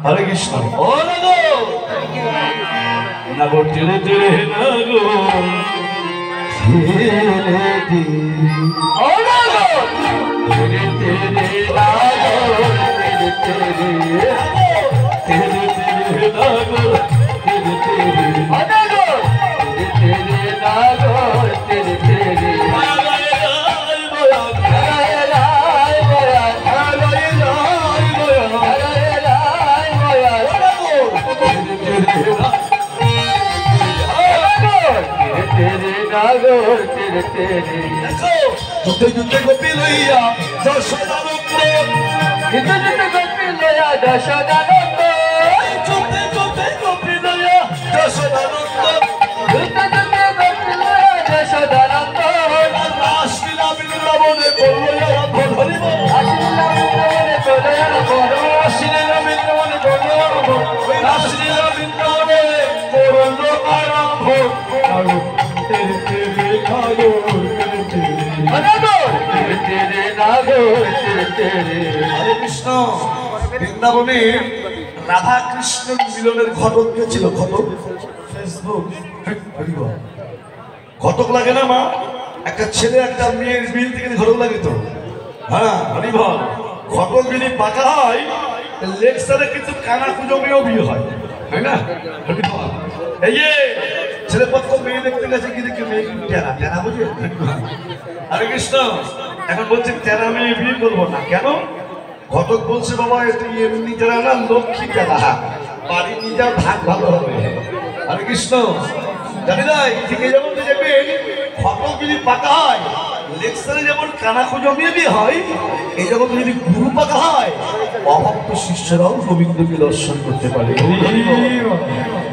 হরে কৃষ্ণ। ও নাগো নাগো টেনে টেনে নাগো ও নাগো তেরে তেরে নাগো তেরে তেরে টেনে টেনে নাগো টেনে টেনে ও নাগো তেরে নাগো তেরে তেরে যুদ্ধে যুদ্ধে গোপী লইয়া যশোদানন্দ যুদ্ধে যুদ্ধে গোপী লইয়া যশোদানন্দ যুদ্ধে যুদ্ধে গোপী লইয়া যশোদানন্দ যুদ্ধে যুদ্ধে গোপী লইয়া যশোদানন্দ রাসলীলা বৃন্দাবনে করলো আরম্ভ ধরিব রাসলীলা বৃন্দাবনে করলো আরম্ভ রাসলীলা বৃন্দাবনে করলো আরম্ভ রাসলীলা বৃন্দাবনে করলো আরম্ভ তেরে তেরে নাগো তেরে তেরে হরে কৃষ্ণ। বৃন্দাবনে রাধা কৃষ্ণ মিলনের ঘটক কে ছিল? ঘটক ফেসবুক ঘটক লাগে না মা? একটা ছেলে একটা মেয়ের বিল থেকে ঘটক লাগে তো। হ্যাঁ হরি বল। ঘটক যদি পাকা হয় লেকচারে কিন্তু কানা কুজমেও বিয়ে হয়, তাই না? হরি বল। এই যে ছেলে পক্ষ মেয়ে দেখতে গেছে কি দেখে মেয়ে কিন্তু টেরা টেরা বুঝে। হরে কৃষ্ণ। এখন বলছে টেরা মেয়ে বিয়ে করবো না কেন? ঘটক বলছে বাবা এটা এমনি টেরা না, লক্ষ্মী টেরা, বাড়ি নিয়ে যাও ভাগ ভালো হবে। হরে কৃষ্ণ। জানি না ঠিক যেমন দেখবে ঘটক যদি পাকা হয় লেকচারে যেমন কানা জমিয়ে বিয়ে হয়, এই যখন যদি গুরু পাকা হয় অভক্ত শিষ্যরাও গোবিন্দকে দর্শন করতে পারে।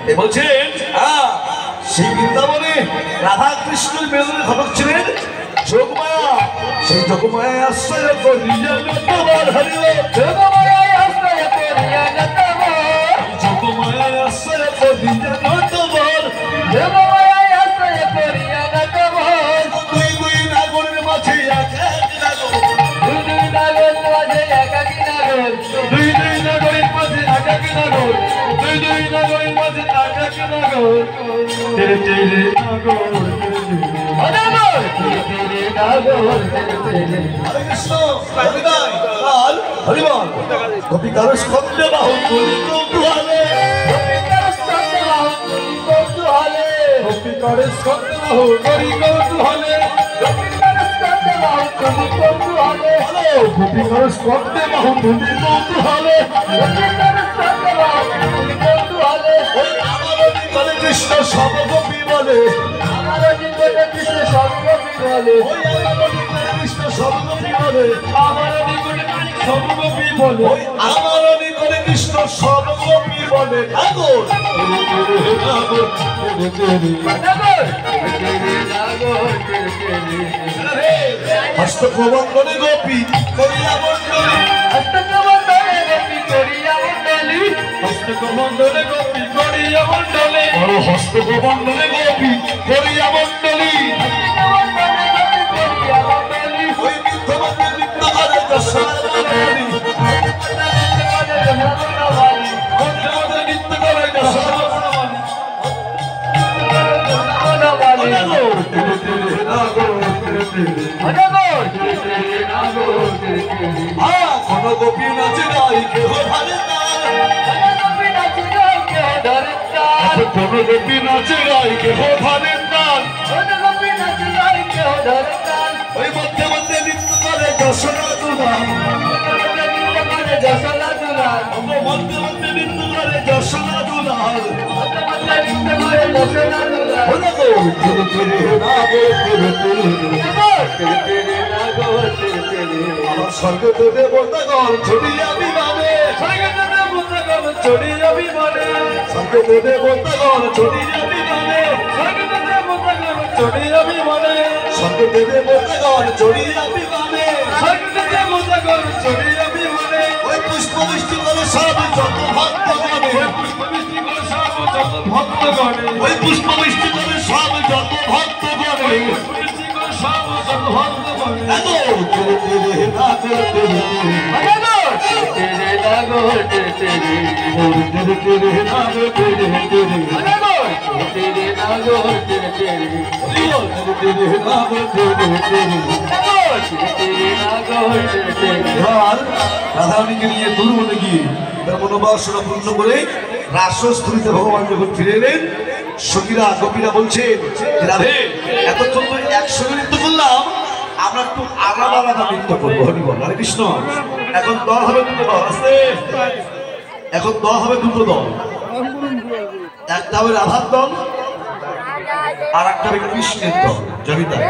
এ বলছেন হ্যাঁ সেই বৃন্দাবনে রাধা কৃষ্ণের মেলনের ঘটক ছিলেন যোগমায়া। সেই যোগমায়ায় আশ্রয় করিয়া নন্দবর হরিল, যোগমায়ায় আশ্রয় করিয়া নন্দবর, যোগমায়ায় আশ্রয় করিয়া নন্দবর, যোগমায়ায় আশ্রয় করিয়া নন্দবর। দুই দুই নাগরের মাঝে একাকি নাগর, দুই দুই নাগর মাঝে একাকি নাগর, দুই দুই নাগরের মাঝে একাকি নাগর, দুই দুই নাগরের মাঝে একাকি নাগর, তেরে তেরে নাগর ও নাগর তেরে তেরে নাগর তেরে তেরে। হরে কৃষ্ণ। হরিদাই কাল হরিবল গোপিকার স্কন্দে বাহু কৌতূহলে, গোপিকার স্কন্দে বাহু কৌতূহলে, গোপিকার স্কন্দে বাহু কৌতূহলে, গোপিকার স্কন্দে বাহু কৌতূহলে, গোপিকার স্কন্দে বাহু কৌতূহলে, গোপিকার স্কন্দে বাহু কৌতূহলে। ওই আমার নিকটে কৃষ্ণ সর্বগোপী বলে, আমার নিকটে কৃষ্ণ সর্বগোপী বলে, ওই আমার নিকটে কৃষ্ণ সর্বগোপী বলে, আমার নিকটে সর্বগোপী বলে, ওই আমার নিকটে কৃষ্ণ সর্বগোপী বলে। নাগর নাগর তেরে তেরে নাগর তেরে নাগর তেরে তেরে। হস্তপ্রবন্ধনে গোপী করিয়া মণ্ডলী, হস্তকমণ্ডলে গোপী করিয়া মণ্ডলী, হস্তপ্রবন্ধনে গোপী করিয়া মণ্ডলী, হস্তপ্রবন্ধনে গোপী করিয়া মণ্ডলী, হস্তকমণ্ডলে গোপী করিয়া মণ্ডলী। ওই বৃদ্ধমাকে নৃত্য করে যশোদানন্দী, বৃদ্ধমাকে নৃত্য করে যশোদানন্দী। নাগর তেরে তেরে নাগর তেরে তেরে, কোন গোপী নাচে গাই কেহ ধরে তাল, কোন গোপী নাচে গাই কেহ ধরে তাল, ওই মধ্যে মধ্যে নৃত্য করে যশোদা দুলাল, মধ্যে মধ্যে নৃত্য করে যশোদা দুলাল। আমার স্বর্গে তো দেবতাগণ ছড়িয়া বিমানে, স্বর্গে তো দেবতাগণ ছড়িয়া বিমানে, স্বর্গে তো দেবতাগণ ছড়িয়া বিমানে, স্বর্গে তো দেবতাগণ ছড়িয়া বিমানে, স্বর্গে তো দেবতাগণ ছড়িয়া বিমানে, স্বর্গে তো দেবতাগণ ছড়িয়া বিমানে। ওই পুষ্পবৃষ্টি করে সব যত ভক্তগণে, ওই পুষ্পবৃষ্টি করে সব যত ভক্তগণে, ওই পুষ্পবৃষ্টি করে সব যত রাধারানীকে নিয়ে দূর গিয়ে তার মনোবাসনা পূর্ণ করে রাসস্থলীতে ভগবান যখন ফিরে এলেন, সখীরা গোপীরা বলছেন, রাধে এতক্ষণ তো একসঙ্গে নৃত্য করলাম, আমরা একটু আলাদা আলাদা নৃত্য করবো। হরি বল, হরে কৃষ্ণ। এখন দল হবে দুটো দল, আস্তে এখন দল হবে দুটো দল, একটা হবে রাধার দল আর একটা হবে কৃষ্ণের দল। জমিদার